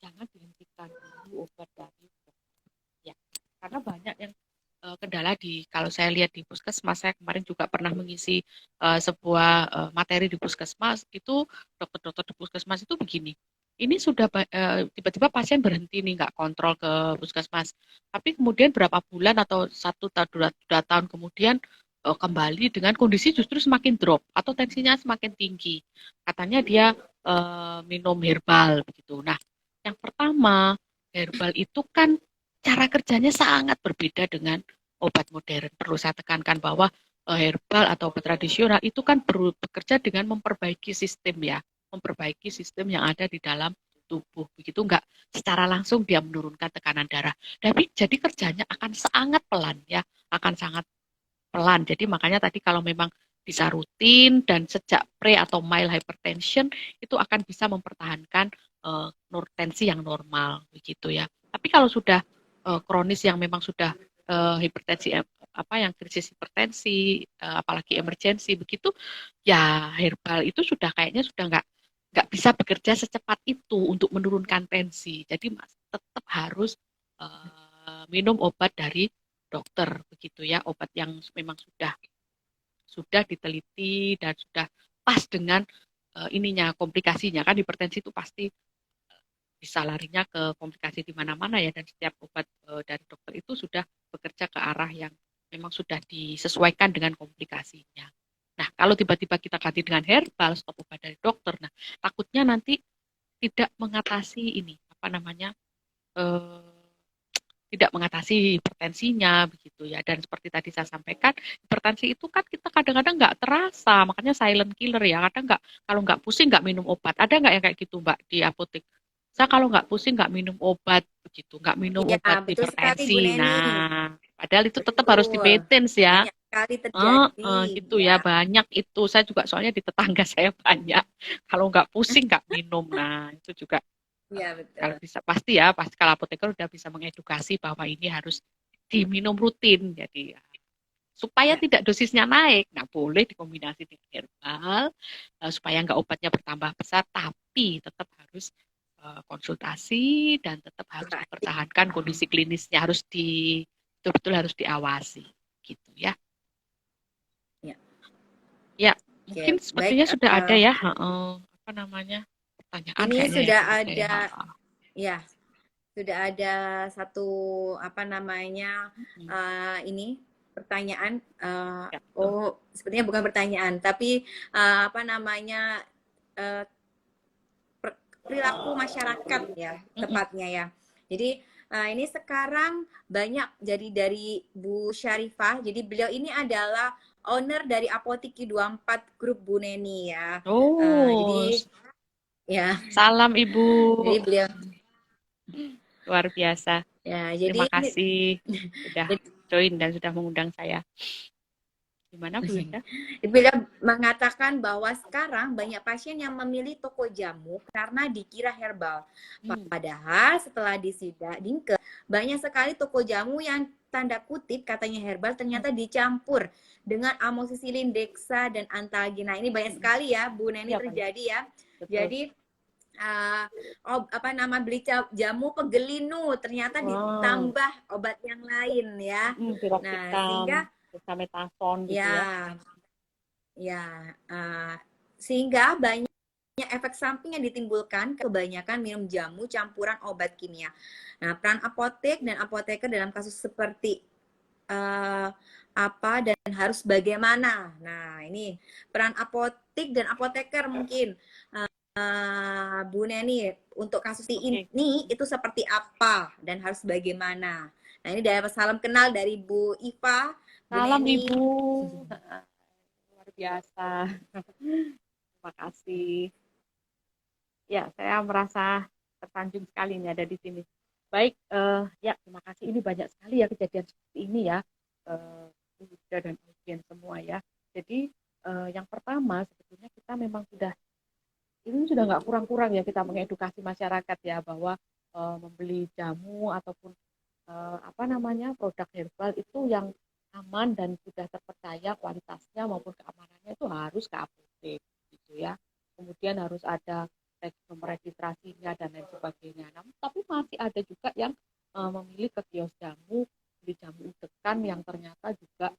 jangan dihentikan dulu obat dari dokter ya. Karena banyak yang kendala kalau saya lihat di puskesmas, saya kemarin juga pernah mengisi sebuah materi di puskesmas, itu dokter-dokter di puskesmas itu begini, ini sudah tiba-tiba pasien berhenti nih nggak kontrol ke puskesmas, tapi kemudian berapa bulan atau 1 atau 2 tahun kemudian kembali dengan kondisi justru semakin drop atau tensinya semakin tinggi, katanya dia minum herbal begitu. Nah, yang pertama, herbal itu kan cara kerjanya sangat berbeda dengan obat modern. Perlu saya tekankan bahwa herbal atau obat tradisional itu kan bekerja dengan memperbaiki sistem ya, memperbaiki sistem yang ada di dalam tubuh. Begitu enggak secara langsung dia menurunkan tekanan darah. Tapi jadi kerjanya akan sangat pelan ya, akan sangat pelan. Jadi makanya tadi kalau memang bisa rutin dan sejak pre atau mild hypertension itu akan bisa mempertahankan tensi yang normal begitu ya. Tapi kalau sudah kronis yang memang sudah hipertensi apa yang krisis hipertensi apalagi emergensi begitu ya, herbal itu sudah kayaknya sudah nggak bisa bekerja secepat itu untuk menurunkan tensi. Jadi mas tetap harus minum obat dari dokter begitu ya, obat yang memang sudah diteliti dan sudah pas dengan ininya komplikasinya. Kan hipertensi itu pasti bisa larinya ke komplikasi di mana-mana ya, dan setiap obat dari dokter itu sudah bekerja ke arah yang memang sudah disesuaikan dengan komplikasinya. Nah, kalau tiba-tiba kita ganti dengan herbal, stop obat dari dokter, nah takutnya nanti tidak mengatasi ini, apa namanya, eh, tidak mengatasi hipertensinya begitu ya. Dan seperti tadi saya sampaikan, hipertensi itu kan kita kadang-kadang nggak terasa, makanya silent killer ya. Kadang nggak, kalau nggak pusing nggak minum obat. Ada nggak yang kayak gitu Mbak di apotek? Saya kalau nggak pusing nggak minum obat begitu, nggak minum Iya, obat betul sekali Bu hipertensi. Neni. Nah, padahal itu tetap harus di Betul. maintenance ya. Banyak sekali terjadi. Gitu Ya, ya, banyak itu. Saya juga soalnya di tetangga saya banyak. Kalau nggak pusing nggak minum. Nah, itu juga ya kalau betul. bisa pasti ya, pasti kalau apoteker udah bisa mengedukasi bahwa ini harus diminum rutin. Jadi ya, supaya Ya, tidak dosisnya naik, nah boleh dikombinasi dengan herbal supaya nggak obatnya bertambah besar, tapi tetap harus konsultasi dan tetap harus pasti. dipertahankan kondisi klinisnya harus betul-betul harus diawasi, gitu ya. Ya, Ya, mungkin oke. Baik, sepertinya sudah ada ya, apa namanya, pertanyaan ini kayaknya ya sudah Bu Wirda ya. ada, ya, sudah ada satu apa namanya Hmm, ini pertanyaan. ya, betul. Oh, sepertinya bukan pertanyaan, tapi apa namanya eh, perilaku masyarakat ya Mm-mm. tepatnya ya. Jadi ini sekarang banyak jadi dari Bu Syarifah. Jadi beliau ini adalah owner dari Apotik Q24 Group Bu Neni ya. Oh, Jadi ya, salam Ibu. jadi beliau Luar biasa. ya Terima jadi ini kasih sudah join dan sudah mengundang saya. Gimana Bu Wirda? beliau mengatakan bahwa sekarang banyak pasien yang memilih toko jamu karena dikira herbal. Hmm. Padahal setelah disidak dingke, banyak sekali toko jamu yang tanda kutip katanya herbal ternyata dicampur dengan amoxicillin, dexa dan antalgina. Ini banyak sekali ya Bu Neni Iya banyak. terjadi ya. Betul. Jadi apa nama beli jamu pegelinu ternyata Wow. ditambah obat yang lain ya. Nah, Piroksitam, sehingga dexamethasone gitu ya. ya ya sehingga banyak efek samping yang ditimbulkan kebanyakan minum jamu campuran obat kimia. Nah, peran apotek dan apoteker dalam kasus seperti uh, apa dan harus bagaimana. Nah, ini peran apotek dan apoteker mungkin Bu Neni untuk kasus Oke. ini itu seperti apa dan harus bagaimana. Nah, ini dari salam kenal dari Bu Iva, Bu Salam Neni. Ibu. Luar biasa. Terima kasih. Ya, saya merasa tersanjung sekali ini ada di sini. Baik, ya terima kasih. Ini banyak sekali ya kejadian seperti ini ya, Bu Wirda dan audiens semua ya. Jadi yang pertama sebetulnya kita memang sudah nggak kurang-kurang ya kita mengedukasi masyarakat ya bahwa membeli jamu ataupun apa namanya produk herbal itu yang aman dan sudah terpercaya kualitasnya maupun keamanannya itu harus ke apotek gitu ya. Kemudian harus ada nomor registrasinya dan lain sebagainya. Namun tapi masih ada juga yang memilih ke kios jamu, beli jamu udekan yang ternyata juga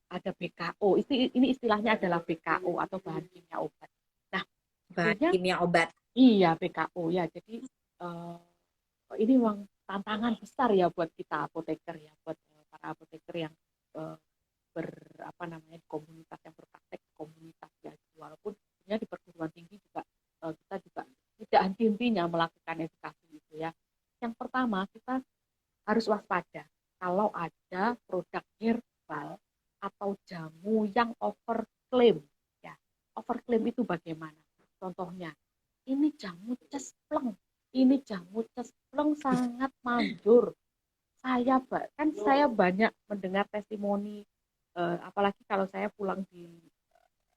ada BKO. Ini istilahnya adalah BKO atau bahan kimia obat. Nah, Bahan sebetulnya kimia obat. iya BKO ya. Jadi ini memang tantangan besar ya buat kita apoteker ya, buat para apoteker yang uh, apa namanya di komunitas yang berpraktek di komunitas ya. Walaupun sebenarnya di perguruan tinggi juga kita juga tidak henti-hentinya melakukan edukasi itu ya. Yang pertama kita harus waspada kalau ada produk herbal atau jamu yang overklaim ya. Overklaim itu bagaimana? Contohnya, ini jamu cespleng, ini jamu cespleng sangat manjur. Saya banyak mendengar testimoni, apalagi kalau saya pulang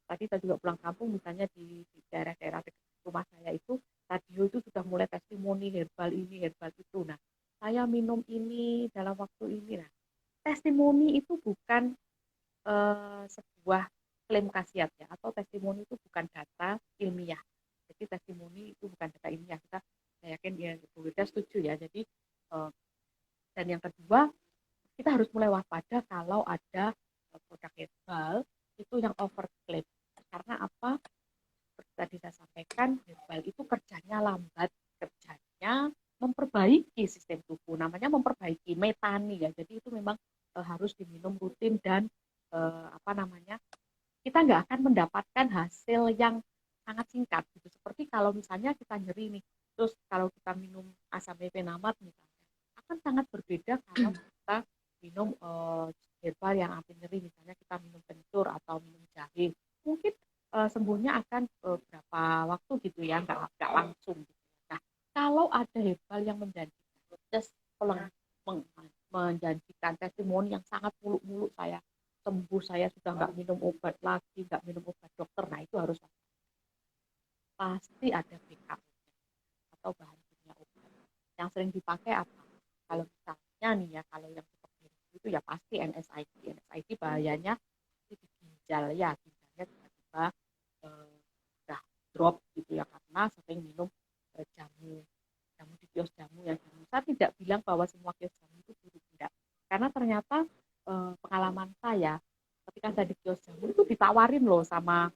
tadi saya juga pulang kampung misalnya di daerah-daerah dekat rumah saya itu radio itu sudah mulai testimoni herbal ini herbal itu. Nah, saya minum ini dalam waktu ini. Nah, testimoni itu bukan sebuah klaim khasiat ya, atau testimoni itu bukan data ilmiah. Jadi testimoni itu bukan data ilmiah. Saya yakin ya Bu Wida setuju ya. Jadi dan yang kedua kita harus mulai waspada kalau ada produk herbal itu yang overklaim. Karena apa? Seperti tadi saya sampaikan, herbal itu kerjanya lambat, kerjanya memperbaiki sistem tubuh. Namanya memperbaiki metani ya. Jadi itu memang harus diminum rutin dan apa namanya kita nggak akan mendapatkan hasil yang sangat singkat gitu. Seperti kalau misalnya kita nyeri nih, terus kalau kita minum asam mefenamat misalnya, akan sangat berbeda kalau kita minum herbal yang anti nyeri, misalnya kita minum kencur atau minum jahe. Mungkin sembuhnya akan berapa waktu gitu ya, nggak langsung. Gitu. Nah, Kalau ada herbal yang menjanjikan, menjanjikan testimoni yang sangat muluk-muluk, saya sembuh, saya sudah nggak minum obat lagi, nggak minum obat dokter, nah itu harus pasti ada backup atau bahan kimia obat. Yang sering dipakai apa? Kalau misalnya nih ya, kalau yang seperti itu ya pasti NSAID. NSAID bahayanya di ginjal ya, ginjalnya tiba-tiba udah drop gitu ya karena sering minum jamu jamu di kios jamu yang jamu. Saya tidak bilang bahwa semua kios jamu itu buruk, tidak. Karena ternyata pengalaman saya ketika saya di kios jamu itu ditawarin loh sama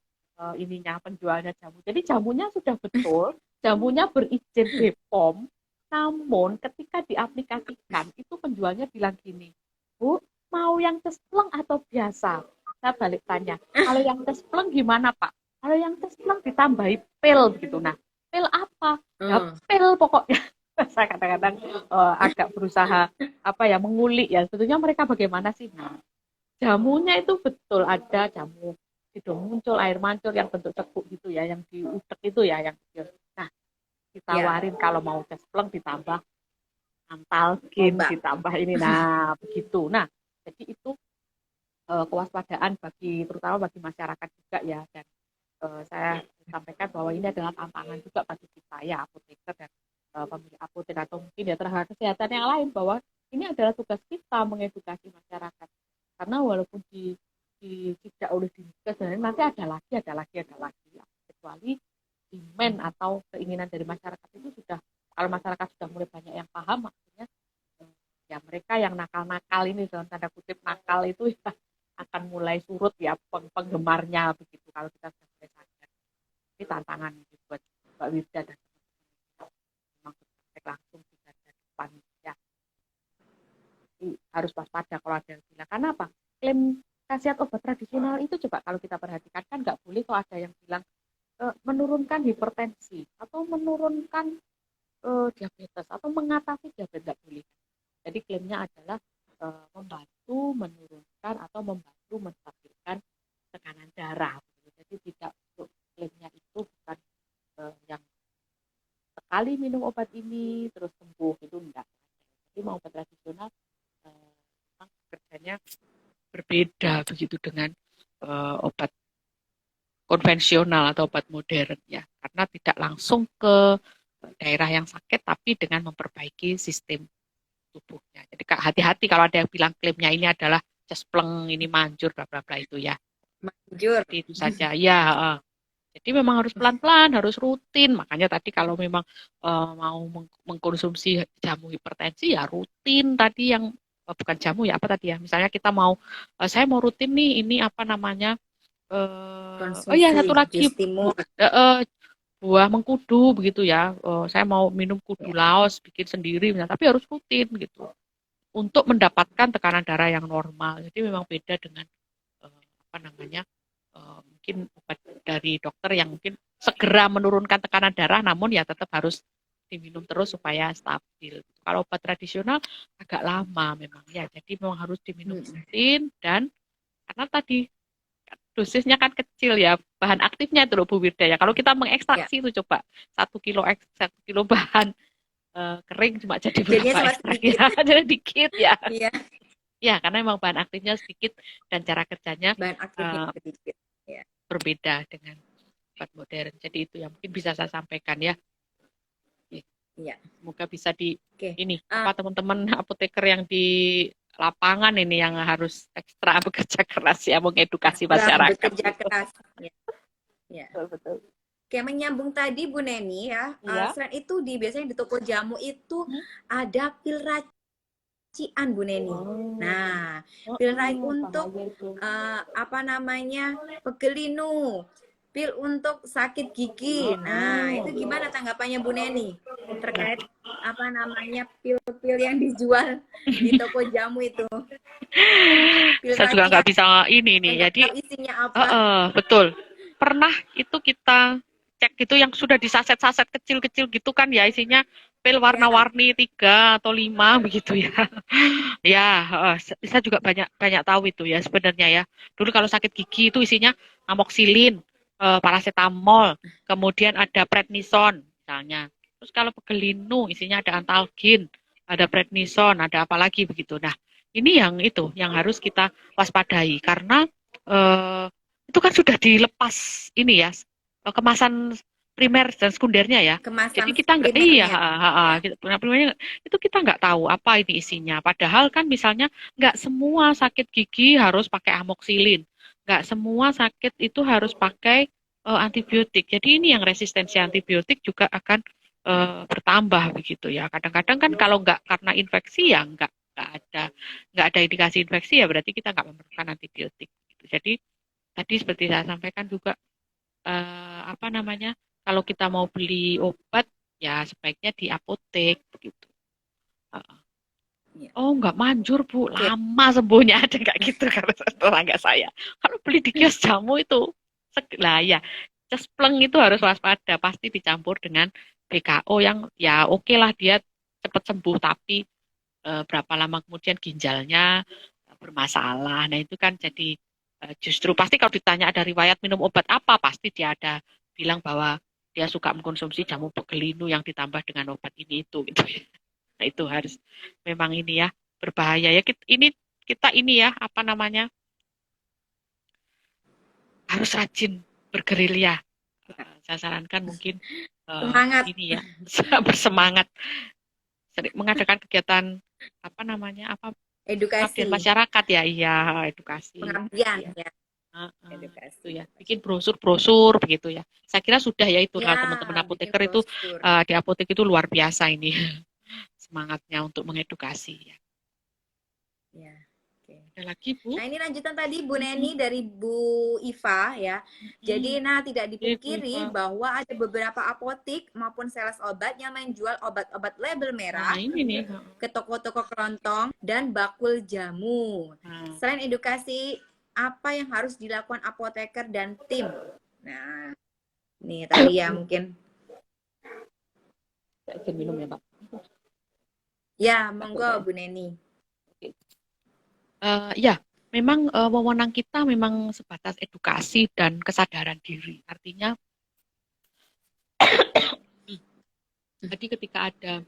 ininya penjualnya jamu. Jadi jamunya sudah betul, jamunya berizin BPOM, namun ketika diaplikasikan itu penjualnya bilang gini, Bu, mau yang cespleng atau biasa? Saya balik tanya, kalau yang cespleng gimana Pak? Kalau yang cespleng ditambahi pil gitu. Nah, pil apa? Ya pil pokoknya. Saya kadang-kadang agak berusaha apa ya mengulik ya. Sebetulnya mereka bagaimana sih? Nah, jamunya itu betul ada jamu hidung muncul, air mancur yang bentuk cekuk gitu ya, yang diutek itu ya, yang kecil. Nah, ditawarin kalau mau cespleng ditambah antalgin, ditambah ini, nah begitu. Nah, jadi itu kewaspadaan terutama bagi masyarakat juga ya, dan saya sampaikan bahwa ini adalah tantangan juga bagi kita ya apoteker dan pemilik apotek atau mungkin ya tenaga kesehatan yang lain, bahwa ini adalah tugas kita mengedukasi masyarakat, karena walaupun tidak oleh diri kita sebenarnya nanti ada lagi ya. Kecuali demand atau keinginan dari masyarakat itu sudah, kalau masyarakat sudah mulai banyak yang paham, maksudnya ya mereka yang nakal-nakal ini dalam tanda kutip nakal itu ya akan mulai surut ya penggemarnya begitu kalau kita sudah mulai sadar. Ini tantangan buat Mbak Wirda dan teman-teman memang praktek langsung di garda depan ya. Jadi harus waspada kalau ada yang bilang. Karena apa? Klaim khasiat obat tradisional itu coba kalau kita perhatikan kan nggak boleh kalau ada yang bilang menurunkan hipertensi atau menurunkan diabetes atau mengatasi diabetes, nggak boleh. Jadi klaimnya adalah membantu menurunkan atau membantu menstabilkan tekanan darah. Jadi tidak, untuk klaimnya itu bukan yang sekali minum obat ini terus sembuh, itu enggak. Jadi mau obat tradisional memang kerjanya berbeda begitu dengan obat konvensional atau obat modern ya, karena tidak langsung ke daerah yang sakit tapi dengan memperbaiki sistem tubuhnya. Jadi hati-hati kalau ada yang bilang klaimnya ini adalah cespleng, ini manjur, bla bla bla itu ya. Manjur. Jadi itu saja ya. Jadi memang harus pelan-pelan, harus rutin. Makanya tadi kalau memang mau mengkonsumsi jamu hipertensi ya rutin tadi yang bukan jamu ya apa tadi ya. Misalnya kita mau saya mau rutin nih ini apa namanya? Oh ya satu lagi buah mengkudu begitu ya. Saya mau minum kudu Laos bikin sendiri, tapi harus rutin gitu untuk mendapatkan tekanan darah yang normal. Jadi memang beda dengan apa namanya mungkin obat dari dokter yang mungkin segera menurunkan tekanan darah, namun ya tetap harus diminum terus supaya stabil. Kalau obat tradisional agak lama memang ya, jadi memang harus diminum rutin dan karena tadi dosisnya kan kecil ya, bahan aktifnya itu loh Bu Wirda ya. Kalau kita mengekstraksi itu coba 1 kilo bahan kering cuma jadi berapa ekstrak ya, jadi dikit ya. Iya. Ya, karena memang bahan aktifnya sedikit dan cara kerjanya bahan aktifnya sedikit. Ya. Berbeda dengan obat modern. Jadi itu yang mungkin bisa saya sampaikan ya. Iya. Semoga bisa ini apa teman-teman apoteker yang di lapangan ini yang harus ekstra bekerja keras ya mengedukasi masyarakat. Bekerja keras. Ya. Betul. Kayak menyambung tadi Bu Neni ya. Selain itu biasanya di toko jamu itu ada pil racian Bu Neni. Nah, pil untuk apa namanya? Pegelinu. Pil untuk sakit gigi. Nah, itu gimana tanggapannya Bu Neni terkait apa namanya pil-pil yang dijual di toko jamu itu? Saya juga nggak bisa ini nih. Jadi isinya apa? Betul. Pernah itu kita cek gitu yang sudah di saset-saset kecil-kecil gitu kan ya, isinya pil warna-warni 3 atau 5 begitu ya. Ya, saya juga banyak tahu itu ya sebenarnya ya. Dulu kalau sakit gigi itu isinya amoxilin, paracetamol, kemudian ada prednison misalnya. Terus kalau pegelinu isinya ada antalgin, ada prednison, ada apa lagi begitu. Nah, ini yang itu yang harus kita waspadai karena eh, itu kan sudah dilepas ini ya kemasan primer dan sekundernya ya. Jadi Kemasan kita nggak iya, primernya ya. primernya itu kita nggak tahu apa ini isinya. Padahal kan misalnya nggak semua sakit gigi harus pakai amoksilin, nggak semua sakit itu harus pakai antibiotik. Jadi ini yang resistensi antibiotik juga akan bertambah begitu ya. Kadang-kadang kan kalau nggak karena infeksi ya nggak ada indikasi infeksi ya berarti kita nggak memerlukan antibiotik. Gitu. Jadi tadi seperti saya sampaikan juga apa namanya kalau kita mau beli obat ya sebaiknya di apotek begitu. Uh, Ya. Oh nggak manjur Bu, Oke. lama sembuhnya ada nggak gitu kalau tetangga saya. Kalau beli di kios jamu itu lah ya cespleng itu harus waspada pasti dicampur dengan BKO yang ya oke lah dia cepat sembuh tapi berapa lama kemudian ginjalnya bermasalah. Nah itu kan jadi justru pasti kalau ditanya ada riwayat minum obat apa pasti dia ada bilang bahwa dia suka mengkonsumsi jamu pegelinu yang ditambah dengan obat ini itu gitu. Nah itu harus memang ini ya berbahaya ya kita ini ya apa namanya harus rajin bergerilya. Saya sarankan mungkin Semangat ini ya bersemangat mengadakan kegiatan apa namanya apa pengabdian edukasi, masyarakat ya iya edukasi pengabdian iya. ya, Itu edukasi. ya bikin brosur-brosur begitu ya saya kira sudah ya itu kalau Ya, teman-teman bikin apoteker itu brosur. di apotek itu luar biasa ini semangatnya untuk mengedukasi ya Ya. Oke. ada lagi Bu. Nah, ini lanjutan tadi Bu Neni dari Bu Iva ya. Jadi, nah tidak Bu dipungkiri Iva. bahwa ada beberapa apotik maupun sales obat yang menjual obat-obat label Nah merah ini nih ke toko-toko kerontong dan bakul jamu. nah, Selain edukasi, apa yang harus dilakukan apoteker dan tim? Nah, ini tadi ya mungkin. saya izin minum ya Pak. Ya, monggo Bu Neni. Ya memang wewenang kita memang sebatas edukasi dan kesadaran diri artinya jadi ketika ada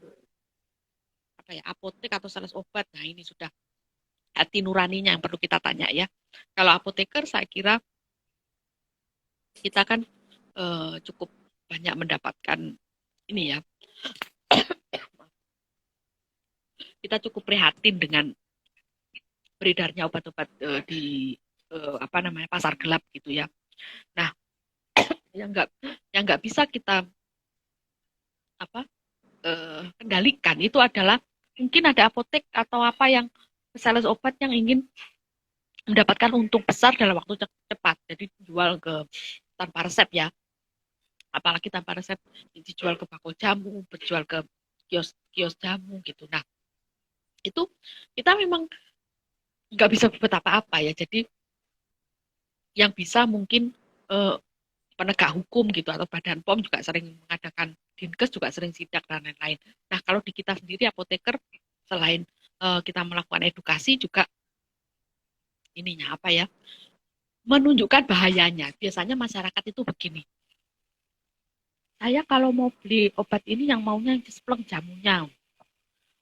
apa ya apotek atau sales obat nah ini sudah hati nuraninya yang perlu kita tanya ya kalau apoteker saya kira kita kan cukup banyak mendapatkan ini ya kita cukup prihatin dengan beredarnya obat-obat di apa namanya pasar gelap gitu ya nah yang nggak bisa kita apa kendalikan itu adalah mungkin ada apotek atau apa yang sales obat yang ingin mendapatkan untung besar dalam waktu cepat. Jadi jual ke tanpa resep ya. Apalagi tanpa resep dijual ke bakul jamu, berjual ke kios jamu gitu. Nah, itu kita memang nggak bisa berbuat apa-apa ya. Jadi yang bisa mungkin eh, penegak hukum gitu atau Badan POM juga sering mengadakan Dinkes juga sering sidak dan lain-lain. Nah, kalau di kita sendiri apoteker selain kita melakukan edukasi juga ininya apa ya? Menunjukkan bahayanya. Biasanya masyarakat itu begini. Saya kalau mau beli obat ini yang maunya yang cespleng jamunya.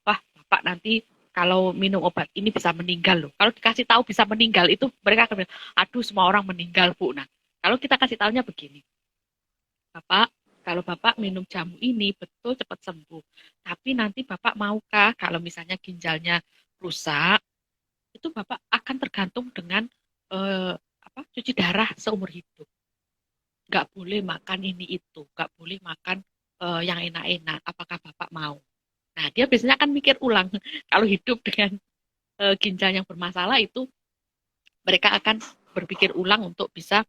Wah, Bapak nanti kalau minum obat ini bisa meninggal loh. Kalau dikasih tahu bisa meninggal itu mereka akan bilang, aduh semua orang meninggal Bu. Nah, kalau kita kasih tahunya begini, Bapak, kalau Bapak minum jamu ini betul cepat sembuh. Tapi nanti Bapak maukah kalau misalnya ginjalnya rusak, itu Bapak akan tergantung dengan cuci darah seumur hidup. Nggak boleh makan ini itu, nggak boleh makan yang enak-enak. Apakah Bapak mau? Nah, dia biasanya akan mikir ulang. Kalau hidup dengan ginjal yang bermasalah itu, mereka akan berpikir ulang untuk bisa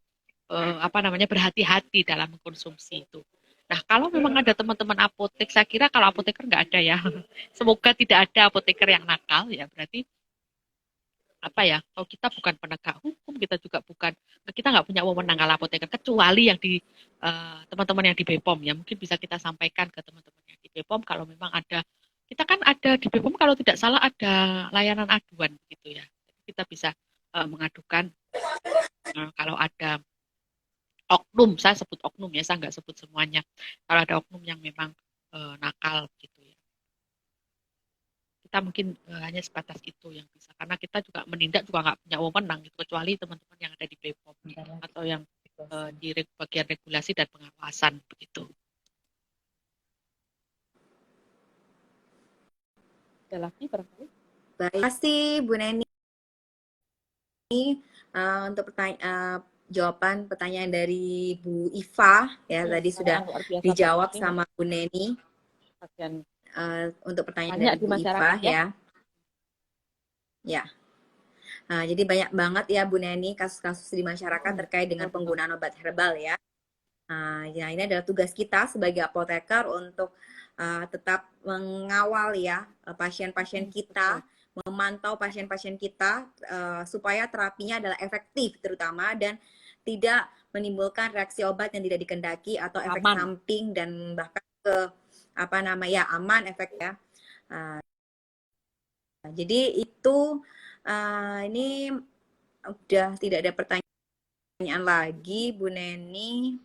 apa namanya berhati-hati dalam mengkonsumsi itu. Nah, kalau memang ada teman-teman apotek, saya kira kalau apoteker nggak ada ya. Semoga tidak ada apoteker yang nakal ya. Berarti apa ya? Kalau kita bukan penegak hukum, kita juga bukan kita nggak punya wewenang kalau apoteker kecuali yang di teman-teman yang di BPOM ya. Mungkin bisa kita sampaikan ke teman-teman yang di BPOM kalau memang ada kita kan ada di BPOM kalau tidak salah ada layanan aduan gitu ya. Kita bisa mengadukan kalau ada oknum, saya sebut oknum ya, saya nggak sebut semuanya. Kalau ada oknum yang memang nakal gitu ya. Kita mungkin hanya sebatas itu yang bisa, karena kita juga menindak juga nggak punya wewenang gitu, kecuali teman-teman yang ada di BPOM atau yang di bagian regulasi dan pengawasan begitu. Ada lagi barangkali? Baik, terima kasih Bu Neni untuk jawaban pertanyaan dari Bu Iva ya, tadi sudah Luar biasa dijawab banget sama Bu Neni bagian untuk pertanyaan banyak dari di Bu Iva masyarakat ya. ya. Ya. Nah, jadi banyak banget ya Bu Neni kasus-kasus di masyarakat terkait dengan penggunaan obat herbal ya. Nah, ya ini adalah tugas kita sebagai apoteker untuk tetap mengawal ya pasien-pasien kita, memantau pasien-pasien kita supaya terapinya adalah efektif terutama dan tidak menimbulkan reaksi obat yang tidak dikendaki atau efek Aman. samping dan bahkan ke apa namanya aman efek ya. Jadi itu ini udah tidak ada pertanyaan lagi Bu Neni.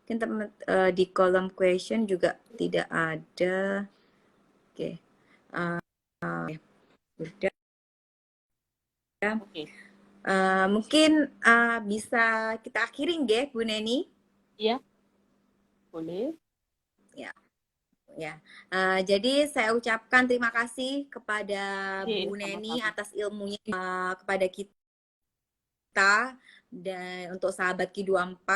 Mungkin teman di kolom question juga tidak ada. Oke. Sudah. Oke. Mungkin bisa kita akhiri nggih Bu Neni? Iya. Boleh. Ya. Ya. Jadi saya ucapkan terima kasih kepada Bu Neni Sama-sama. atas ilmunya kepada kita dan untuk sahabat Q24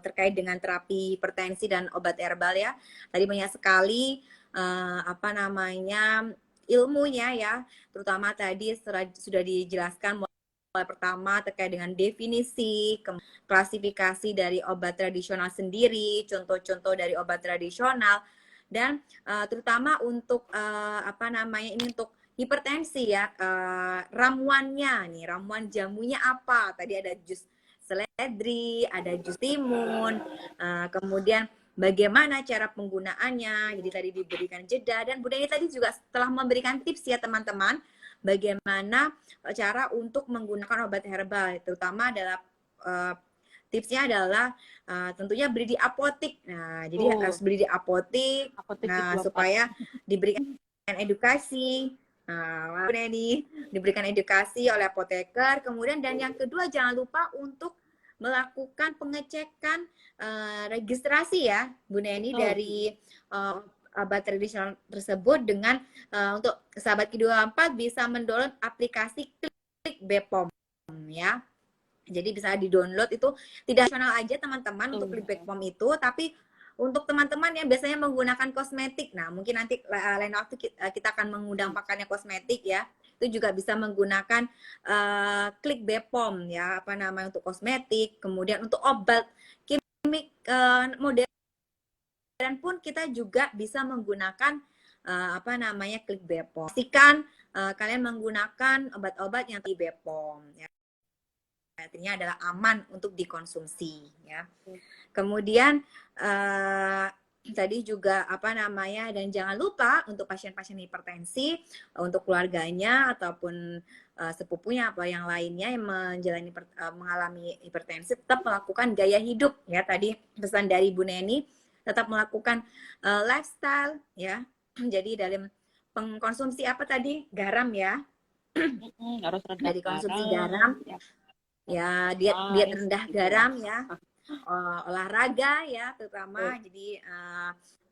terkait dengan terapi hipertensi dan obat herbal ya. Tadi banyak sekali apa namanya ilmunya ya, terutama tadi sudah dijelaskan mulai pertama terkait dengan definisi, klasifikasi dari obat tradisional sendiri, contoh-contoh dari obat tradisional dan terutama untuk apa namanya ini untuk hipertensi ya, ramuannya nih, ramuan jamunya apa? Tadi ada jus seledri, ada jus timun, kemudian bagaimana cara penggunaannya. Jadi tadi diberikan jeda dan Bu Deni tadi juga telah memberikan tips ya teman-teman, bagaimana cara untuk menggunakan obat herbal, terutama adalah tipsnya adalah tentunya beli di apotik. Nah, jadi harus beli di apotik. Nah, supaya diberikan edukasi. Nah, Bu Neni diberikan edukasi oleh apoteker. Kemudian dan yang kedua jangan lupa untuk melakukan pengecekan registrasi ya, Bu Neni dari obat tradisional tersebut dengan untuk sahabat Q24 bisa mendownload aplikasi Klik BPOM ya. Jadi bisa di-download itu tidak nasional aja teman-teman untuk Klik BPOM itu, tapi untuk teman-teman yang biasanya menggunakan kosmetik, nah mungkin nanti lain waktu kita akan mengundang pakarnya kosmetik ya, itu juga bisa menggunakan Klik BPOM ya, apa namanya untuk kosmetik, kemudian untuk obat kimik modern pun kita juga bisa menggunakan apa namanya Klik BPOM. Pastikan kalian menggunakan obat-obat yang di BPOM ya. Artinya adalah aman untuk dikonsumsi ya. Kemudian tadi juga apa namanya dan jangan lupa untuk pasien-pasien hipertensi untuk keluarganya ataupun sepupunya apa yang lainnya yang mengalami hipertensi tetap melakukan gaya hidup ya, tadi pesan dari Bu Neni tetap melakukan lifestyle ya. Jadi dalam pengkonsumsi apa tadi garam ya, harus rendah dari konsumsi garam ya, diet rendah garam ya, olahraga ya terutama. Jadi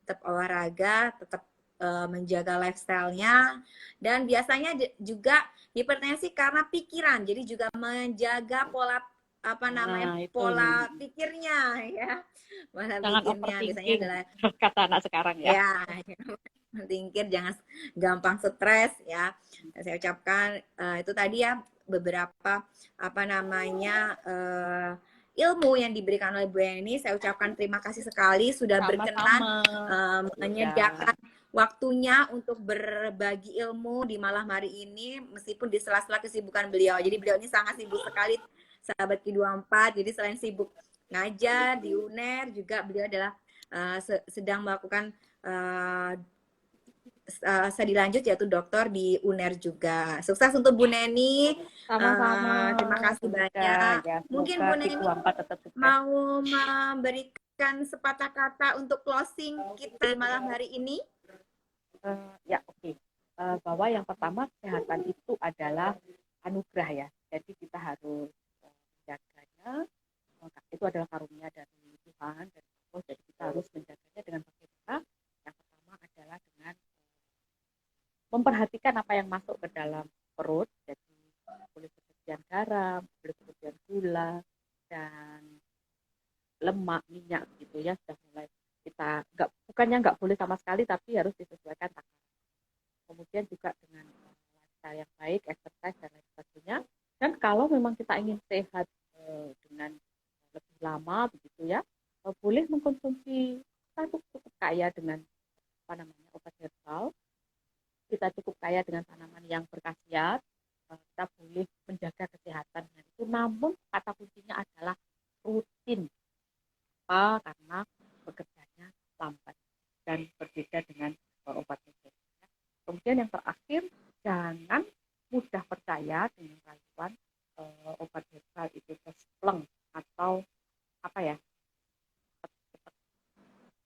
tetap olahraga, tetap menjaga lifestyle-nya, dan biasanya juga hipertensi karena pikiran, jadi juga menjaga pola apa namanya pola pikirnya ya, pola pikirnya biasanya adalah kata anak sekarang ya. Tingkir, jangan gampang stres ya. Saya ucapkan itu tadi ya beberapa apa namanya ilmu yang diberikan oleh Bu Eni. Saya ucapkan terima kasih sekali sudah berkenan menyediakan waktunya untuk berbagi ilmu di malam hari ini meskipun di sela-sela kesibukan beliau. Jadi beliau ini sangat sibuk sekali sahabat Q24. Jadi selain sibuk ngajar di UNER juga beliau adalah sedang melakukan studi lanjut yaitu doktor di UNER juga. Sukses untuk Bu Neni. Sama-sama. Terima kasih banyak. Ya, mungkin Bu Neni mau memberikan memberikan sepatah kata untuk closing kita di malam hari ini? Ya, oke. Bahwa yang pertama, kesehatan itu adalah anugerah ya. Jadi kita harus menjaganya. Itu adalah karunia dari Tuhan, dari Allah. Jadi kita harus menjaganya dengan bagaimana? Yang pertama adalah dengan memperhatikan apa yang masuk ke dalam perut. Jadi boleh berlebihan garam, boleh berlebihan gula, dan lemak, minyak gitu ya. Sudah mulai kita bukannya nggak boleh sama sekali, tapi harus disesuaikan takaran. Kemudian juga dengan lifestyle yang baik, exercise dan lain sebagainya. Dan kalau memang kita ingin sehat dengan lebih lama begitu ya, boleh mengkonsumsi, kita cukup kaya dengan apa namanya, obat herbal, kita cukup kaya dengan tanaman yang berkhasiat, kita boleh menjaga kesehatan dengan itu. Namun kata kuncinya adalah rutin. Apa? Karena bekerjanya lambat dan berbeda dengan obat herbal. Kemudian yang terakhir, jangan mudah percaya dengan rayuan obat herbal itu kespleng atau apa ya,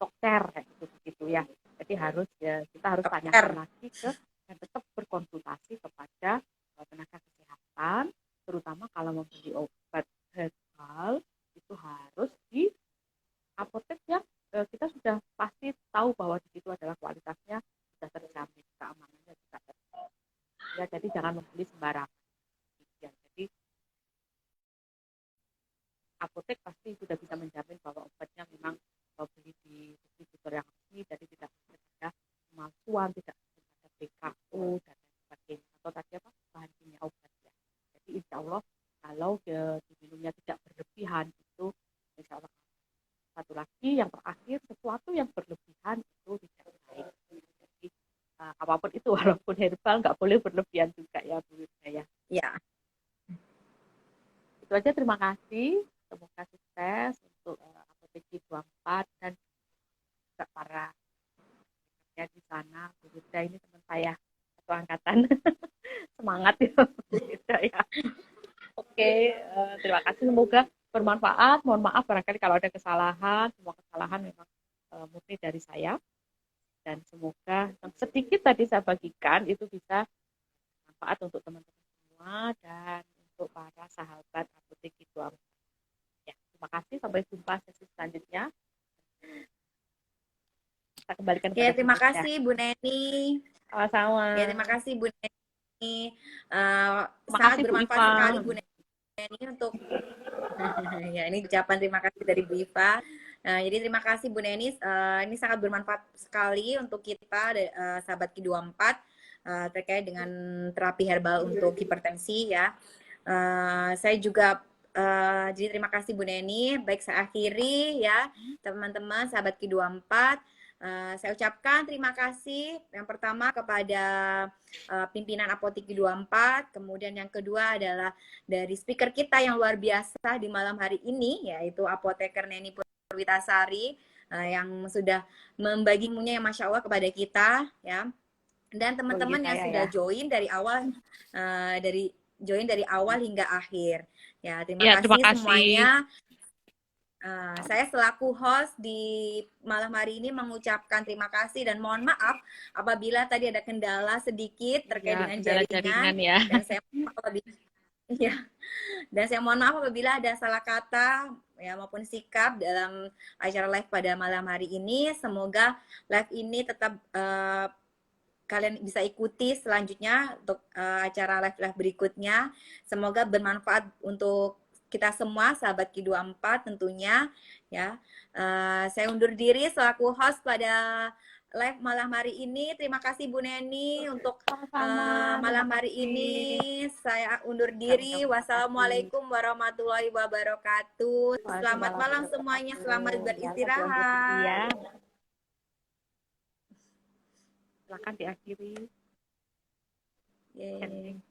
dokter kayak gitu ya. Jadi kita harus tanyakan lagi dan tetap berkonsultasi kepada tenaga kesehatan, terutama kalau membeli obat herbal itu harus di apotek yang kita sudah pasti tahu bahwa di situ adalah kualitasnya sudah terjamin, keamanannya juga terjamin. Ya, jadi jangan membeli sembarangan. Ya, jadi apotek pasti sudah bisa menjamin bahwa obatnya memang beli di distributor yang resmi, jadi tidak ada pemalsuan, tidak ada PKU dan lain sebagainya. Atau tadi apa, bahan kimia obat ya. Jadi insya Allah kalau diminumnya tidak berlebihan itu insya Allah. Satu lagi yang terakhir, sesuatu yang berlebihan itu tidak baik. Jadi apapun itu, walaupun herbal nggak boleh berlebihan juga ya Bu Wirda ya. Itu aja, terima kasih. Semoga sukses untuk Apotek 24 dan juga para ya di sana. Bu Wirda ini teman saya satu angkatan. Semangat ya Bu Wirda ya. Oke, terima kasih, semoga bermanfaat. Mohon maaf barangkali kalau ada kesalahan. Semua kesalahan memang murni dari saya. Dan semoga yang sedikit tadi saya bagikan itu bisa bermanfaat untuk teman-teman semua dan untuk para sahabat Apotek 24. Ya, terima kasih. Sampai jumpa sesi selanjutnya. Kita kembalikan kepada terima kasih Bu Neni. Sama-sama. Terima kasih Bu Neni. Sangat bermanfaat sekali Bu Neni untuk ya, ini ucapan terima kasih dari Bu Iva. Jadi terima kasih Bu Neni. Ini sangat bermanfaat sekali untuk kita sahabat Q24 terkait dengan terapi herbal untuk hipertensi ya. Saya juga jadi terima kasih Bu Neni. Baik, saya akhiri ya teman-teman sahabat Q24. Saya ucapkan terima kasih yang pertama kepada pimpinan Apotek 24, kemudian yang kedua adalah dari speaker kita yang luar biasa di malam hari ini, yaitu Apoteker Neni Purwitasari yang sudah membagi ilmunya yang Masya Allah kepada kita ya, dan teman-teman yang sudah join dari awal dari awal hingga akhir ya. Terima kasih semuanya. Saya selaku host di malam hari ini mengucapkan terima kasih dan mohon maaf apabila tadi ada kendala sedikit terkait dengan jaringan ya. Dan saya mohon maaf apabila ada salah kata ya maupun sikap dalam acara live pada malam hari ini. Semoga live ini tetap kalian bisa ikuti selanjutnya untuk acara live berikutnya. Semoga bermanfaat untuk kita semua sahabat Q24 tentunya ya. Saya undur diri selaku host pada live malam hari ini. Terima kasih Bu Neni untuk malam hari ini. Saya undur diri. Wassalamualaikum warahmatullahi wabarakatuh. Selamat malam semuanya. Selamat beristirahat. Silakan diakhiri. Yeay.